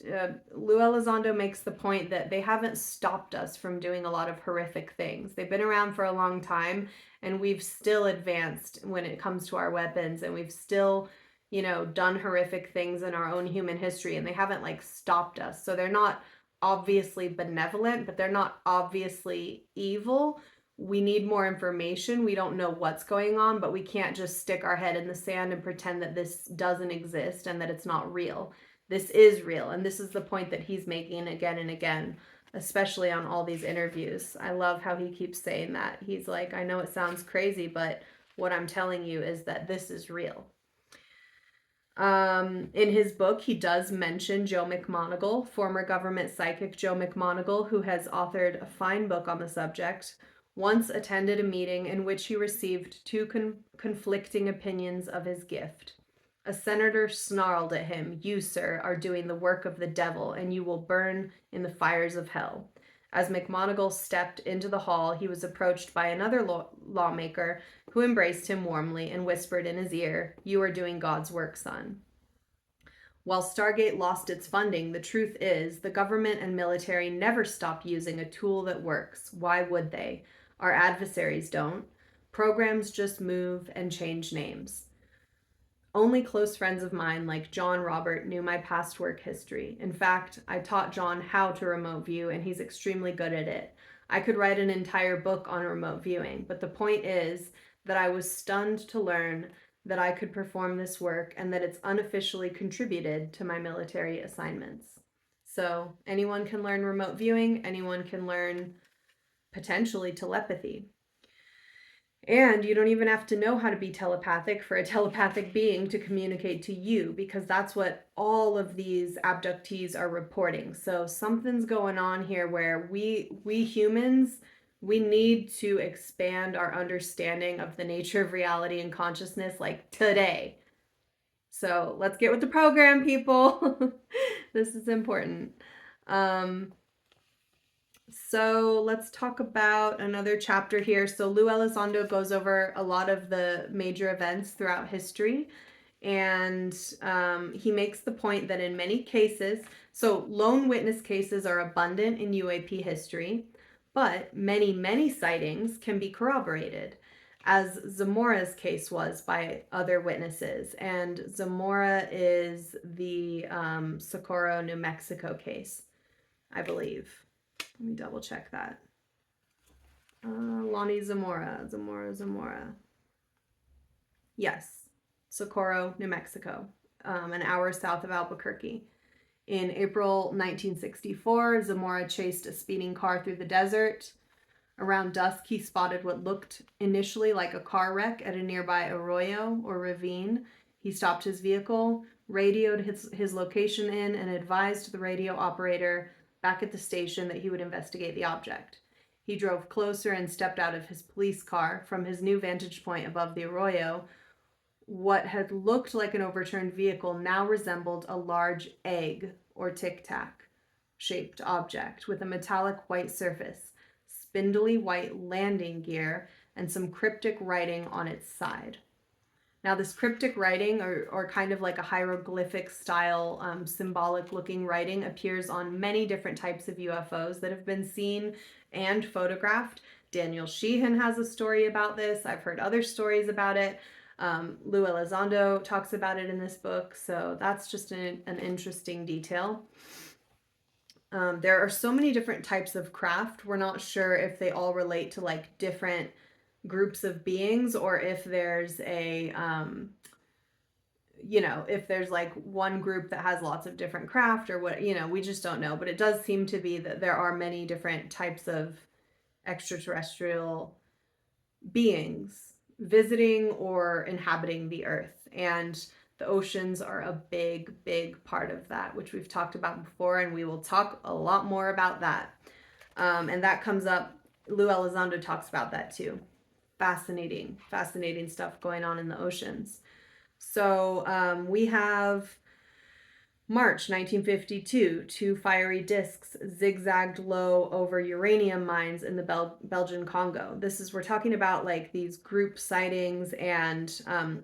Lou Elizondo makes the point that they haven't stopped us from doing a lot of horrific things. They've been around for a long time, and we've still advanced when it comes to our weapons, and we've still, you know, done horrific things in our own human history, and they haven't, like, stopped us. So they're not obviously benevolent, but they're not obviously evil. We need more information. We don't know what's going on, but we can't just stick our head in the sand and pretend that this doesn't exist and that it's not real. This is real, and this is the point that he's making again and again, especially on all these interviews. I love how he keeps saying that. He's like, I know it sounds crazy, but what I'm telling you is that this is real. In his book, he does mention Joe McMoneagle, former government psychic Joe McMoneagle, who has authored a fine book on the subject, once attended a meeting in which he received two conflicting opinions of his gift. A senator snarled at him, "You, sir, are doing the work of the devil, and you will burn in the fires of hell." As McMoneagle stepped into the hall, he was approached by another lawmaker who embraced him warmly and whispered in his ear, "You are doing God's work, son." While Stargate lost its funding, the truth is the government and military never stopped using a tool that works. Why would they? Our adversaries don't. Programs just move and change names. Only close friends of mine like John Robert knew my past work history. In fact, I taught John how to remote view, and he's extremely good at it. I could write an entire book on remote viewing, but the point is that I was stunned to learn that I could perform this work and that it's unofficially contributed to my military assignments. So anyone can learn remote viewing, anyone can learn potentially telepathy. And you don't even have to know how to be telepathic for a telepathic being to communicate to you, because that's what all of these abductees are reporting. So something's going on here where we humans, we need to expand our understanding of the nature of reality and consciousness like today. So let's get with the program, people. This is important. So let's talk about another chapter here. So Lou Elizondo goes over a lot of the major events throughout history. And he makes the point that in many cases, so lone witness cases are abundant in UAP history, but many sightings can be corroborated, as Zamora's case was by other witnesses. And Zamora is the Socorro, New Mexico case, I believe. Let me double check that. Lonnie Zamora. Yes, Socorro, New Mexico, an hour south of Albuquerque. In April 1964, Zamora chased a speeding car through the desert. Around dusk, he spotted what looked initially like a car wreck at a nearby arroyo or ravine. He stopped his vehicle, radioed his location in, and advised the radio operator back at the station that he would investigate the object. He drove closer and stepped out of his police car. From his new vantage point above the arroyo, what had looked like an overturned vehicle now resembled a large egg or tic-tac shaped object with a metallic white surface, spindly white landing gear, and some cryptic writing on its side. Now, this cryptic writing, or kind of like a hieroglyphic style symbolic looking writing, appears on many different types of UFOs that have been seen and photographed. Daniel Sheehan has a story about this. I've heard other stories about it. Lou Elizondo talks about it in this book. So that's just an interesting detail. There are so many different types of craft. We're not sure if they all relate to like different groups of beings, or if there's a if there's like one group that has lots of different craft, or what, we just don't know. But it does seem to be that there are many different types of extraterrestrial beings visiting or inhabiting the earth, and the oceans are a big part of that, which we've talked about before, and we will talk a lot more about that. And that comes up, Lou Elizondo talks about that too. Fascinating stuff going on in the oceans. So we have March 1952, two fiery discs zigzagged low over uranium mines in the Belgian Congo. We're talking about like these group sightings and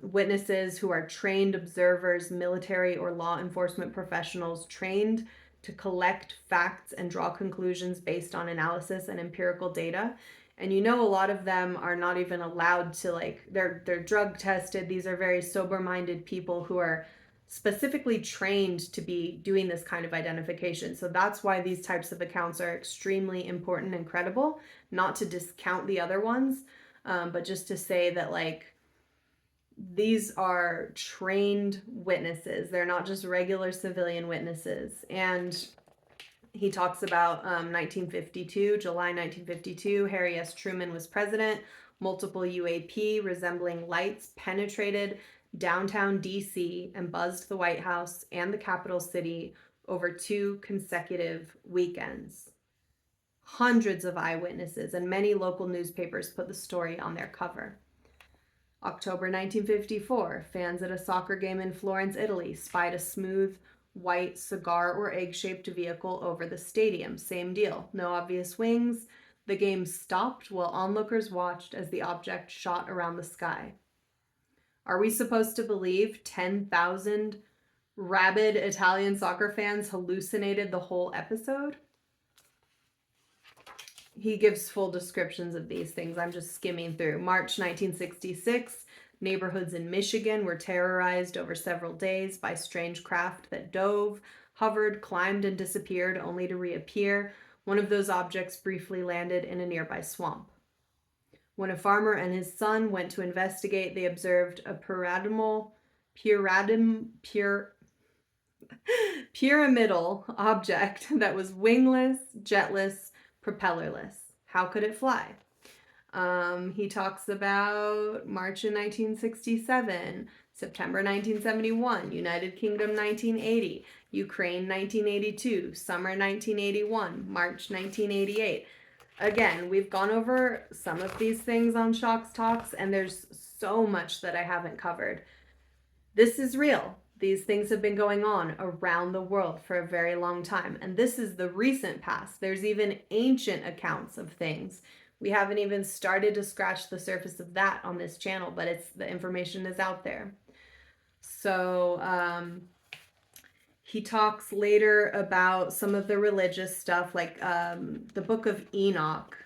witnesses who are trained observers, military or law enforcement professionals trained to collect facts and draw conclusions based on analysis and empirical data. And a lot of them are not even allowed to, like, they're drug tested. These are very sober-minded people who are specifically trained to be doing this kind of identification. So that's why these types of accounts are extremely important and credible, not to discount the other ones, but just to say that, like, these are trained witnesses. They're not just regular civilian witnesses. And he talks about 1952, July 1952, Harry S. Truman was president. Multiple UAP resembling lights penetrated downtown DC and buzzed the White House and the capital city over 2 consecutive weekends. Hundreds of eyewitnesses and many local newspapers put the story on their cover. October 1954, fans at a soccer game in Florence, Italy spied a smooth white cigar or egg-shaped vehicle over the stadium. Same deal. No obvious wings. The game stopped while onlookers watched as the object shot around the sky. Are we supposed to believe 10,000 rabid Italian soccer fans hallucinated the whole episode? He gives full descriptions of these things. I'm just skimming through. March 1966, neighborhoods in Michigan were terrorized over several days by strange craft that dove, hovered, climbed, and disappeared only to reappear. One of those objects briefly landed in a nearby swamp. When a farmer and his son went to investigate, they observed a pyramidal object that was wingless, jetless, propellerless. How could it fly? He talks about March in 1967, September 1971, United Kingdom 1980, Ukraine 1982, summer 1981, March 1988. Again, we've gone over some of these things on Shock's Talks, and there's so much that I haven't covered. This is real. These things have been going on around the world for a very long time, and this is the recent past. There's even ancient accounts of things. We haven't even started to scratch the surface of that on this channel, but the information is out there. So he talks later about some of the religious stuff, like the Book of Enoch.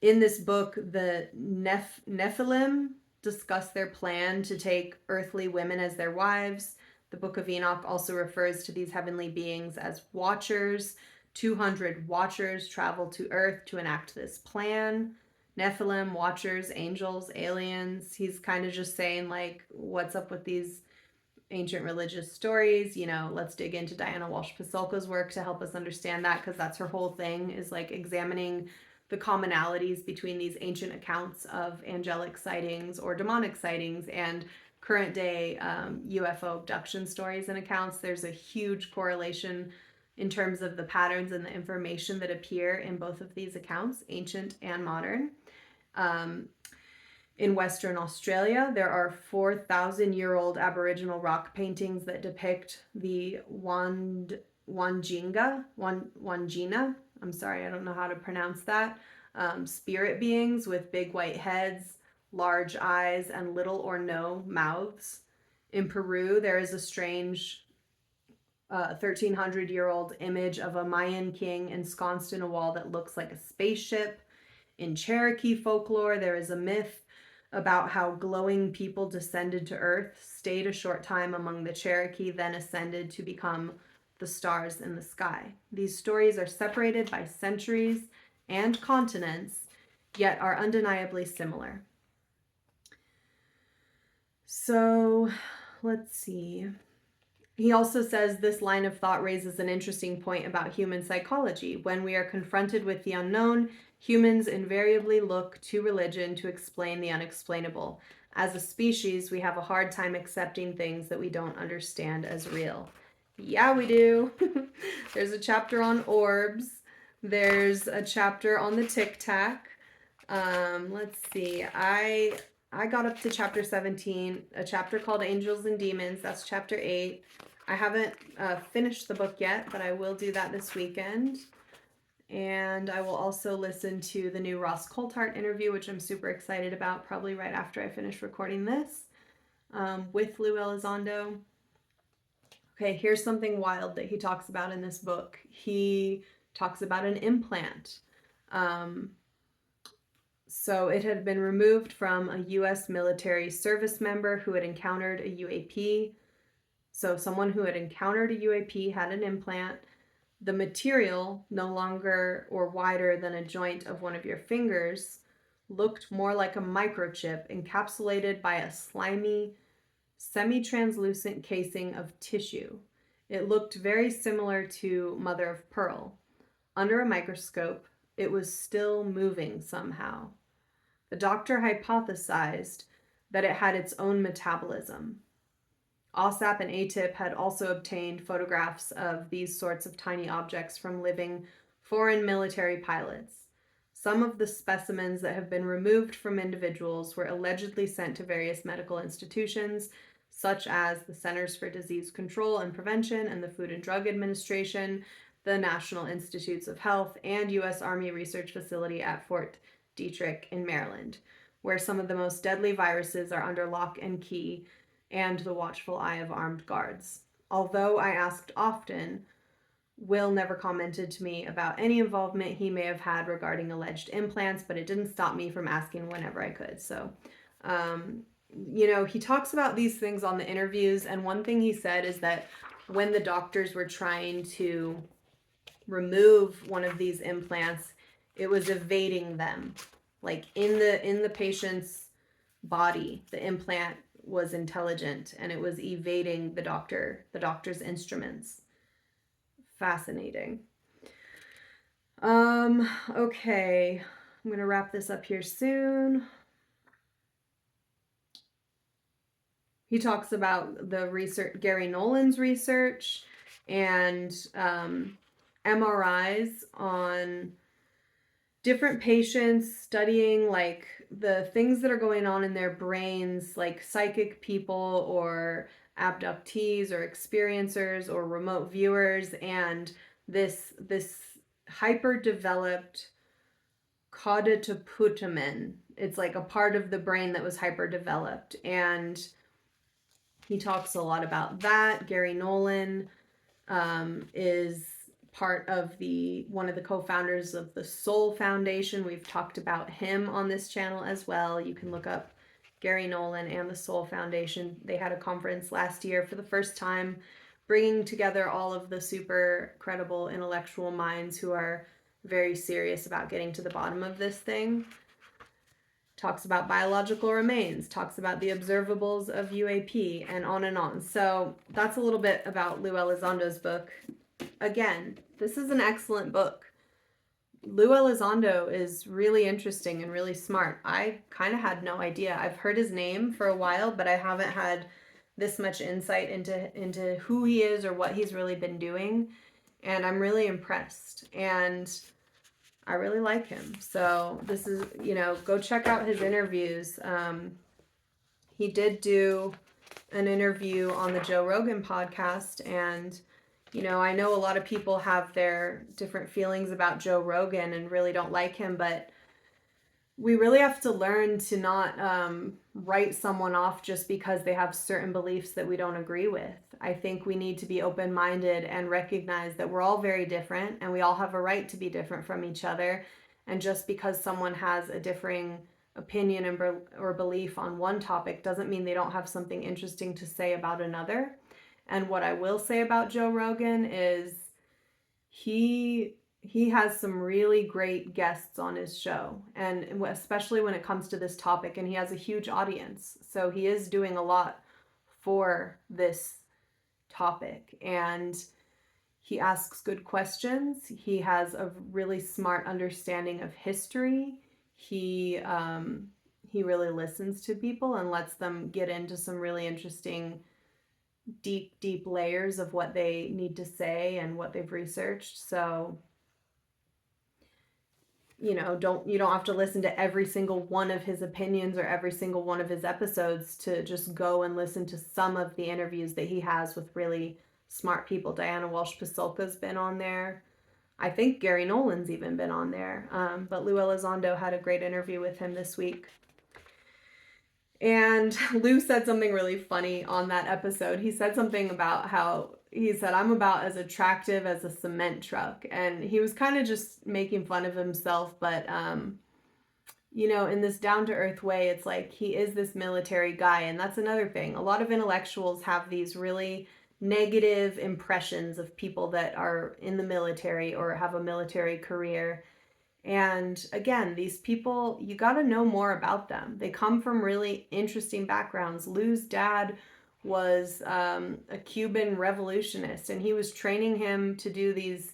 In this book, the Nephilim discuss their plan to take earthly women as their wives. The Book of Enoch also refers to these heavenly beings as watchers. 200 watchers travel to Earth to enact this plan. Nephilim, watchers, angels, aliens. He's kind of just saying, like, what's up with these ancient religious stories? You know, let's dig into Diana Walsh Pasulka's work to help us understand that, because that's her whole thing, is like examining the commonalities between these ancient accounts of angelic sightings or demonic sightings and current day UFO abduction stories and accounts. There's a huge correlation in terms of the patterns and the information that appear in both of these accounts, ancient and modern. In Western Australia, there are 4,000-year-old Aboriginal rock paintings that depict the Wangina, I'm sorry, I don't know how to pronounce that, spirit beings with big white heads, large eyes, and little or no mouths. In Peru, there is a strange 1,300-year-old image of a Mayan king ensconced in a wall that looks like a spaceship. In Cherokee folklore, there is a myth about how glowing people descended to Earth, stayed a short time among the Cherokee, then ascended to become the stars in the sky. These stories are separated by centuries and continents, yet are undeniably similar. So, let's see. He also says this line of thought raises an interesting point about human psychology. When we are confronted with the unknown, humans invariably look to religion to explain the unexplainable. As a species, we have a hard time accepting things that we don't understand as real. Yeah, we do. There's a chapter on orbs. There's a chapter on the Tic Tac. Let's see. I got up to chapter 17, a chapter called Angels and Demons. That's chapter 8. I haven't finished the book yet, but I will do that this weekend. And I will also listen to the new Ross Coulthart interview, which I'm super excited about, probably right after I finish recording this, with Lou Elizondo. Okay, here's something wild that he talks about in this book. He talks about an implant. So it had been removed from a U.S. military service member who had encountered a UAP. So someone who had encountered a UAP had an implant. The material, no longer or wider than a joint of one of your fingers, looked more like a microchip encapsulated by a slimy, semi-translucent casing of tissue. It looked very similar to mother of pearl. Under a microscope, it was still moving somehow. The doctor hypothesized that it had its own metabolism. OSAP and ATIP had also obtained photographs of these sorts of tiny objects from living foreign military pilots. Some of the specimens that have been removed from individuals were allegedly sent to various medical institutions, such as the Centers for Disease Control and Prevention and the Food and Drug Administration, the National Institutes of Health, and U.S. Army Research Facility at Fort Detrick in Maryland, where some of the most deadly viruses are under lock and key and the watchful eye of armed guards. Although I asked often, Will never commented to me about any involvement he may have had regarding alleged implants, but it didn't stop me from asking whenever I could. So, he talks about these things on the interviews, and one thing he said is that when the doctors were trying to remove one of these implants, it was evading them. Like in the patient's body, the implant was intelligent and it was evading the doctor's instruments. Fascinating. Okay. I'm gonna wrap this up here soon. He talks about the research, Garry Nolan's research, and MRIs on different patients, studying like the things that are going on in their brains, like psychic people or abductees or experiencers or remote viewers, and this hyper developed caudiputamen. It's like a part of the brain that was hyper developed, and he talks a lot about that. Garry Nolan is part of one of the co-founders of the Soul Foundation. We've talked about him on this channel as well. You can look up Garry Nolan and the Soul Foundation. They had a conference last year for the first time, bringing together all of the super credible intellectual minds who are very serious about getting to the bottom of this thing. Talks about biological remains, talks about the observables of UAP, and on and on. So that's a little bit about Lou Elizondo's book. Again, this is an excellent book. Lou Elizondo is really interesting and really smart. I kind of had no idea. I've heard his name for a while, but I haven't had this much insight into who he is or what he's really been doing. And I'm really impressed. And I really like him. So this is, go check out his interviews. He did do an interview on the Joe Rogan podcast, and I know a lot of people have their different feelings about Joe Rogan and really don't like him, but we really have to learn to not write someone off just because they have certain beliefs that we don't agree with. I think we need to be open-minded and recognize that we're all very different and we all have a right to be different from each other. And just because someone has a differing opinion or belief on one topic doesn't mean they don't have something interesting to say about another. And what I will say about Joe Rogan is he has some really great guests on his show, and especially when it comes to this topic, and he has a huge audience. So he is doing a lot for this topic, and he asks good questions. He has a really smart understanding of history. He really listens to people and lets them get into some really interesting deep layers of what they need to say and what they've researched. So you don't have to listen to every single one of his opinions or every single one of his episodes. To just go and listen to some of the interviews that he has with really smart people. Diana Walsh-Pasulka's been on there. I think Garry Nolan's even been on there. But Lou Elizondo had a great interview with him this week. And Lou said something really funny on that episode. He said something about how he said, I'm about as attractive as a cement truck. And he was kind of just making fun of himself. But, in this down-to-earth way, it's like he is this military guy. And that's another thing. A lot of intellectuals have these really negative impressions of people that are in the military or have a military career. And again, these people, you got to know more about them. They come from really interesting backgrounds. Lou's dad was a Cuban revolutionist, and he was training him to do these,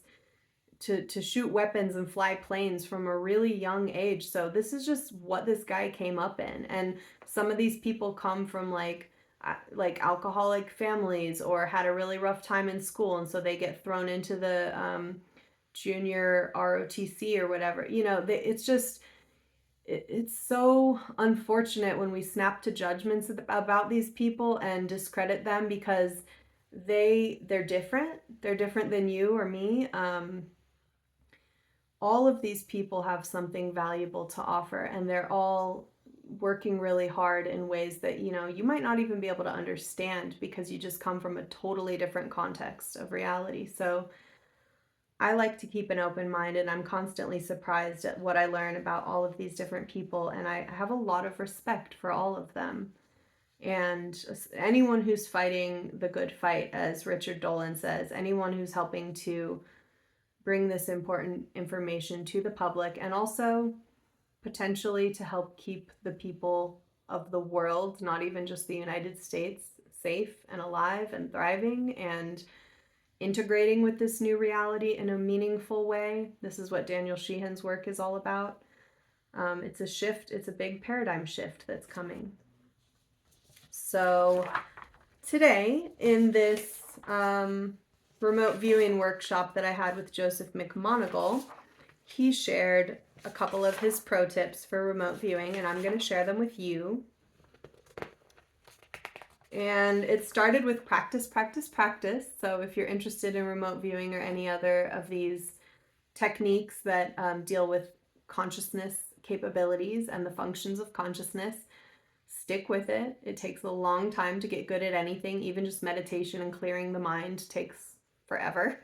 to shoot weapons and fly planes from a really young age. So this is just what this guy came up in. And some of these people come from like alcoholic families or had a really rough time in school, and so they get thrown into the junior ROTC or whatever. It's just, it's so unfortunate when we snap to judgments about these people and discredit them because they're different. They're different than you or me. All of these people have something valuable to offer, and they're all working really hard in ways that you might not even be able to understand because you just come from a totally different context of reality. So I like to keep an open mind, and I'm constantly surprised at what I learn about all of these different people, and I have a lot of respect for all of them. And anyone who's fighting the good fight, as Richard Dolan says, anyone who's helping to bring this important information to the public, and also potentially to help keep the people of the world, not even just the United States, safe and alive and thriving and integrating with this new reality in a meaningful way. This is what Daniel Sheehan's work is all about. It's a shift, it's a big paradigm shift that's coming. So today, in this remote viewing workshop that I had with Joseph McMoneagle, he shared a couple of his pro tips for remote viewing, and I'm going to share them with you. And it started with practice, practice, practice. So if you're interested in remote viewing or any other of these techniques that deal with consciousness capabilities and the functions of consciousness, stick with it. It takes a long time to get good at anything. Even just meditation and clearing the mind takes forever.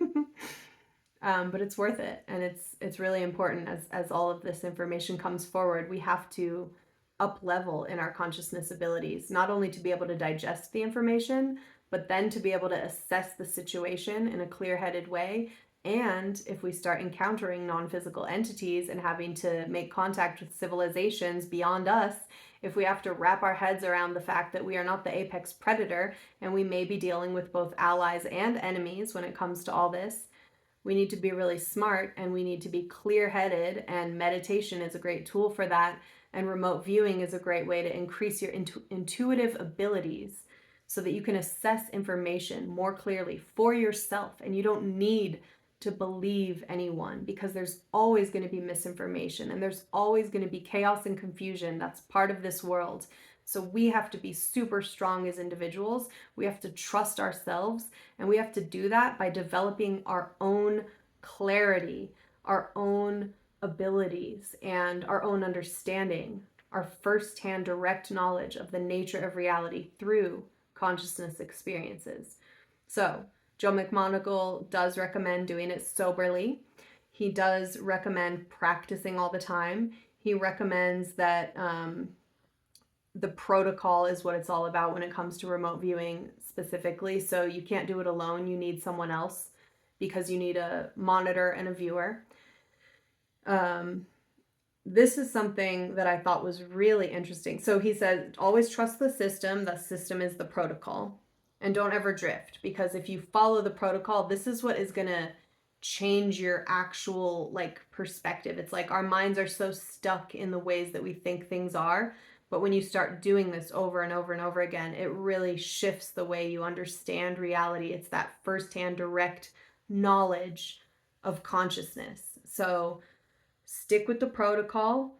But it's worth it. And it's really important as all of this information comes forward. We have to up level in our consciousness abilities, not only to be able to digest the information, but then to be able to assess the situation in a clear-headed way. And if we start encountering non-physical entities and having to make contact with civilizations beyond us, if we have to wrap our heads around the fact that we are not the apex predator and we may be dealing with both allies and enemies when it comes to all this, we need to be really smart and we need to be clear-headed, and meditation is a great tool for that. And remote viewing is a great way to increase your intuitive abilities so that you can assess information more clearly for yourself. And you don't need to believe anyone, because there's always going to be misinformation and there's always going to be chaos and confusion. That's part of this world. So we have to be super strong as individuals. We have to trust ourselves, and we have to do that by developing our own clarity, our own abilities, and our own understanding, our firsthand direct knowledge of the nature of reality through consciousness experiences. So Joe McMoneagle does recommend doing it soberly. He does recommend practicing all the time. He recommends that the protocol is what it's all about when it comes to remote viewing specifically. So you can't do it alone. You need someone else, because you need a monitor and a viewer. This is something that I thought was really interesting. So he said, always trust the system. The system is the protocol. And don't ever drift, because if you follow the protocol, this is what is going to change your actual perspective. It's like our minds are so stuck in the ways that we think things are. But when you start doing this over and over and over again, it really shifts the way you understand reality. It's that firsthand direct knowledge of consciousness. So stick with the protocol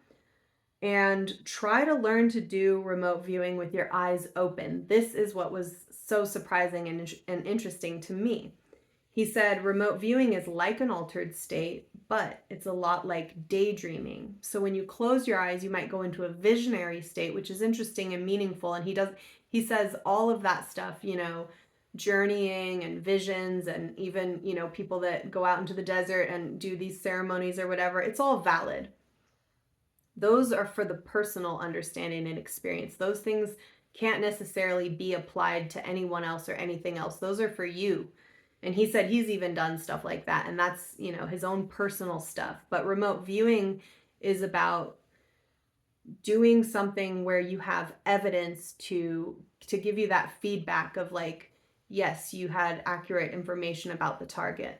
and try to learn to do remote viewing with your eyes open. This is what was so surprising and interesting to me. He said remote viewing is like an altered state, but it's a lot like daydreaming. So when you close your eyes, you might go into a visionary state, which is interesting and meaningful. And he says all of that stuff, journeying and visions, and even, people that go out into the desert and do these ceremonies or whatever, it's all valid. Those are for the personal understanding and experience. Those things can't necessarily be applied to anyone else or anything else. Those are for you. And he said he's even done stuff like that, and that's, his own personal stuff. But remote viewing is about doing something where you have evidence to give you that feedback of yes, you had accurate information about the target.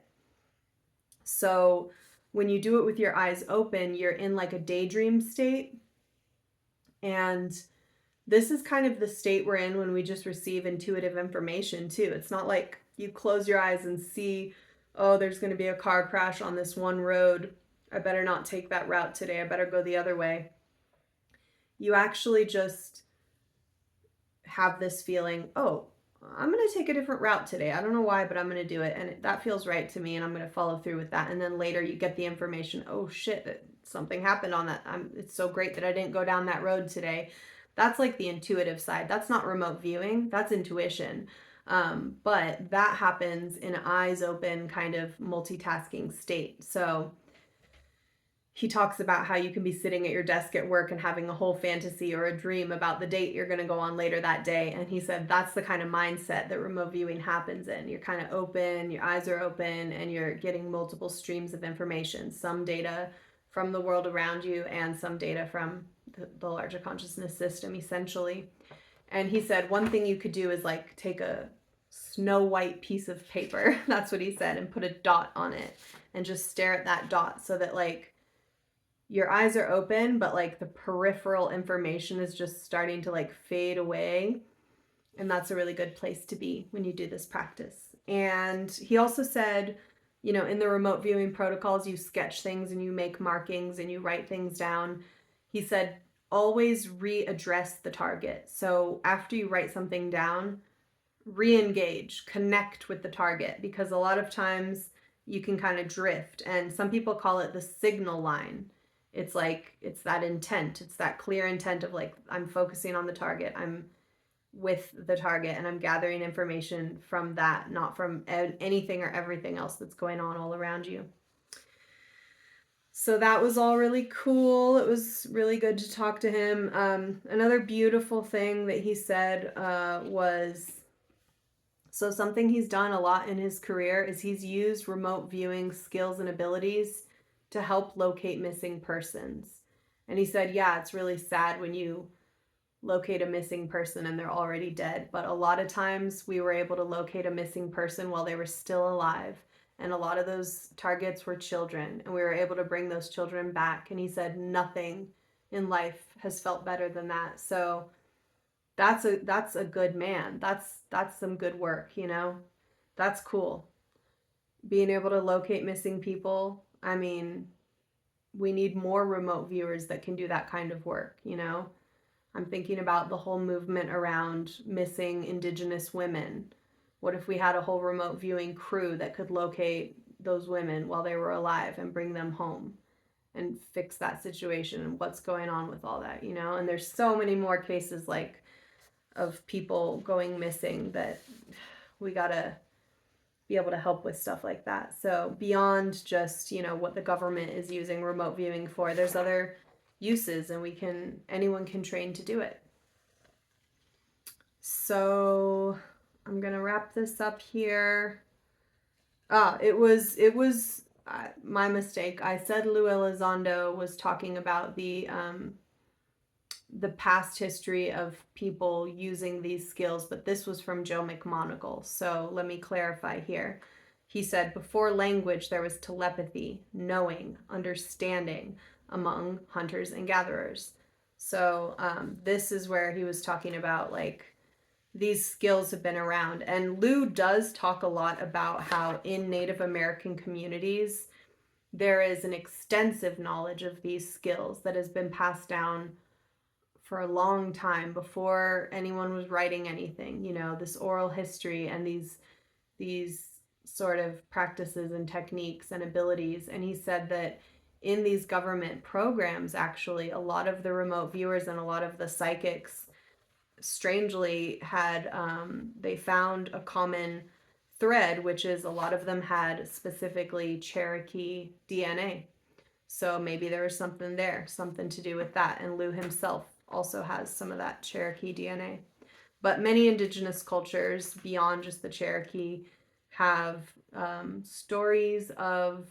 So when you do it with your eyes open, you're in a daydream state. And this is kind of the state we're in when we just receive intuitive information too. It's not like you close your eyes and see, oh, there's going to be a car crash on this one road. I better not take that route today. I better go the other way. You actually just have this feeling, oh, I'm going to take a different route today. I don't know why, but I'm going to do it. And that feels right to me, and I'm going to follow through with that. And then later you get the information, oh shit, something happened on that. It's so great that I didn't go down that road today. That's the intuitive side. That's not remote viewing. That's intuition. But that happens in an eyes open kind of multitasking state. So he talks about how you can be sitting at your desk at work and having a whole fantasy or a dream about the date you're going to go on later that day. And he said that's the kind of mindset that remote viewing happens in. You're kind of open, your eyes are open, and you're getting multiple streams of information, some data from the world around you and some data from the larger consciousness system, essentially. And he said one thing you could do is take a snow white piece of paper. That's what he said, and put a dot on it and just stare at that dot so that like your eyes are open, but like the peripheral information is just starting to like fade away. And that's a really good place to be when you do this practice. And he also said, you know, in the remote viewing protocols, you sketch things and you make markings and you write things down. He said, always readdress the target. So after you write something down, re-engage, connect with the target, because a lot of times you can kind of drift, and some people call it the signal line. It's like, it's that intent, it's that clear intent of like, I'm focusing on the target, I'm with the target, and I'm gathering information from that, not from anything or everything else that's going on all around you. So that was all really cool. It was really good to talk to him. Another beautiful thing that he said was, so something he's done a lot in his career is he's used remote viewing skills and abilities to help locate missing persons. And he said, yeah, it's really sad when you locate a missing person and they're already dead, but a lot of times we were able to locate a missing person while they were still alive. And a lot of those targets were children, and we were able to bring those children back. And he said nothing in life has felt better than that. So that's a good man. That's some good work, you know? That's cool. Being able to locate missing people. I mean, we need more remote viewers that can do that kind of work, you know? I'm thinking about the whole movement around missing Indigenous women. What if we had a whole remote viewing crew that could locate those women while they were alive and bring them home and fix that situation and what's going on with all that, you know? And there's so many more cases like of people going missing that we gotta be able to help with stuff like that. So beyond just, you know, what the government is using remote viewing for, there's other uses, and anyone can train to do it. So I'm gonna wrap this up here. It was my mistake. I said Lou Elizondo was talking about the past history of people using these skills, but this was from Joe McMoneagle. So let me clarify here. He said, before language, there was telepathy, knowing, understanding among hunters and gatherers. So this is where he was talking about like these skills have been around. And Lou does talk a lot about how in Native American communities, there is an extensive knowledge of these skills that has been passed down for a long time before anyone was writing anything, you know, this oral history and these sort of practices and techniques and abilities. And he said that in these government programs, actually, a lot of the remote viewers and a lot of the psychics strangely had, they found a common thread, which is a lot of them had specifically Cherokee DNA. So maybe there was something there, something to do with that. And Lou himself also has some of that Cherokee DNA. But many indigenous cultures beyond just the Cherokee have stories of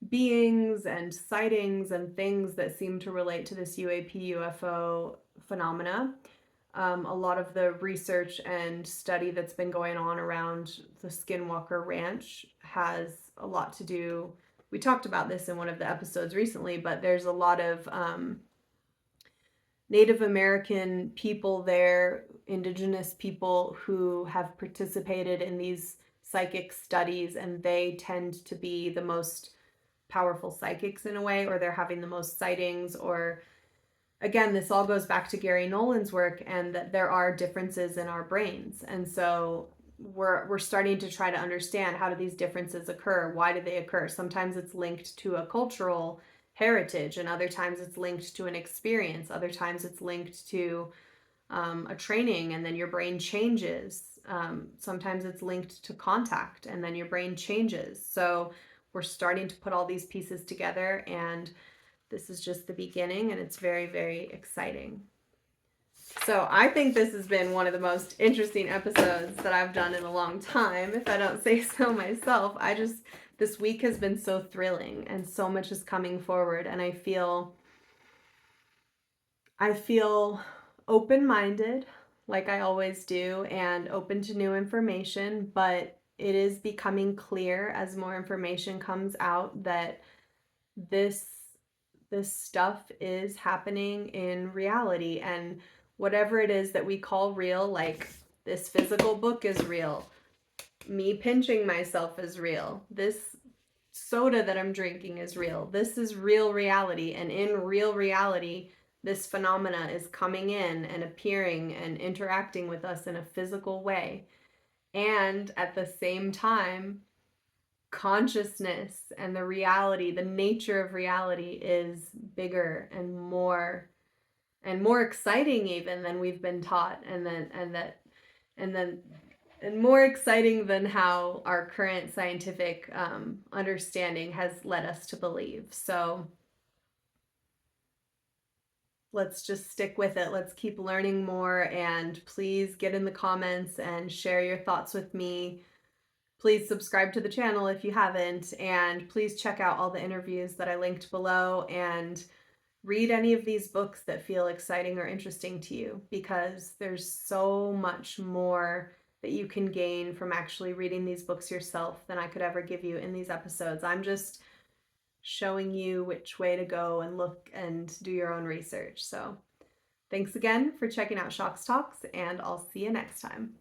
beings and sightings and things that seem to relate to this UAP UFO phenomena. A lot of the research and study that's been going on around the Skinwalker Ranch has a lot to do. We talked about this in one of the episodes recently, but there's a lot of Native American people there, indigenous people who have participated in these psychic studies, and they tend to be the most powerful psychics in a way, or they're having the most sightings. Or again, this all goes back to Garry Nolan's work, and that there are differences in our brains. And so we're starting to try to understand, how do these differences occur? Why do they occur? Sometimes it's linked to a cultural heritage, and other times it's linked to an experience. Other times it's linked to a training, and then your brain changes. Sometimes it's linked to contact, and then your brain changes. So we're starting to put all these pieces together, and this is just the beginning, and it's very, very exciting. So I think this has been one of the most interesting episodes that I've done in a long time, if I don't say so myself. This week has been so thrilling, and so much is coming forward, and I feel open-minded, like I always do, and open to new information, but it is becoming clear as more information comes out that this this stuff is happening in reality, and whatever it is that we call real, like this physical book is real, me pinching myself is real, this soda that I'm drinking is real. This is real reality, and in real reality, this phenomena is coming in and appearing and interacting with us in a physical way. And at the same time, consciousness and the reality, the nature of reality is bigger and more exciting even than we've been taught, and more exciting than how our current scientific understanding has led us to believe. So let's just stick with it. Let's keep learning more, and please get in the comments and share your thoughts with me. Please subscribe to the channel if you haven't, and please check out all the interviews that I linked below, and read any of these books that feel exciting or interesting to you, because there's so much more that you can gain from actually reading these books yourself than I could ever give you in these episodes. I'm just showing you which way to go and look and do your own research. So thanks again for checking out Shock's Talks, and I'll see you next time.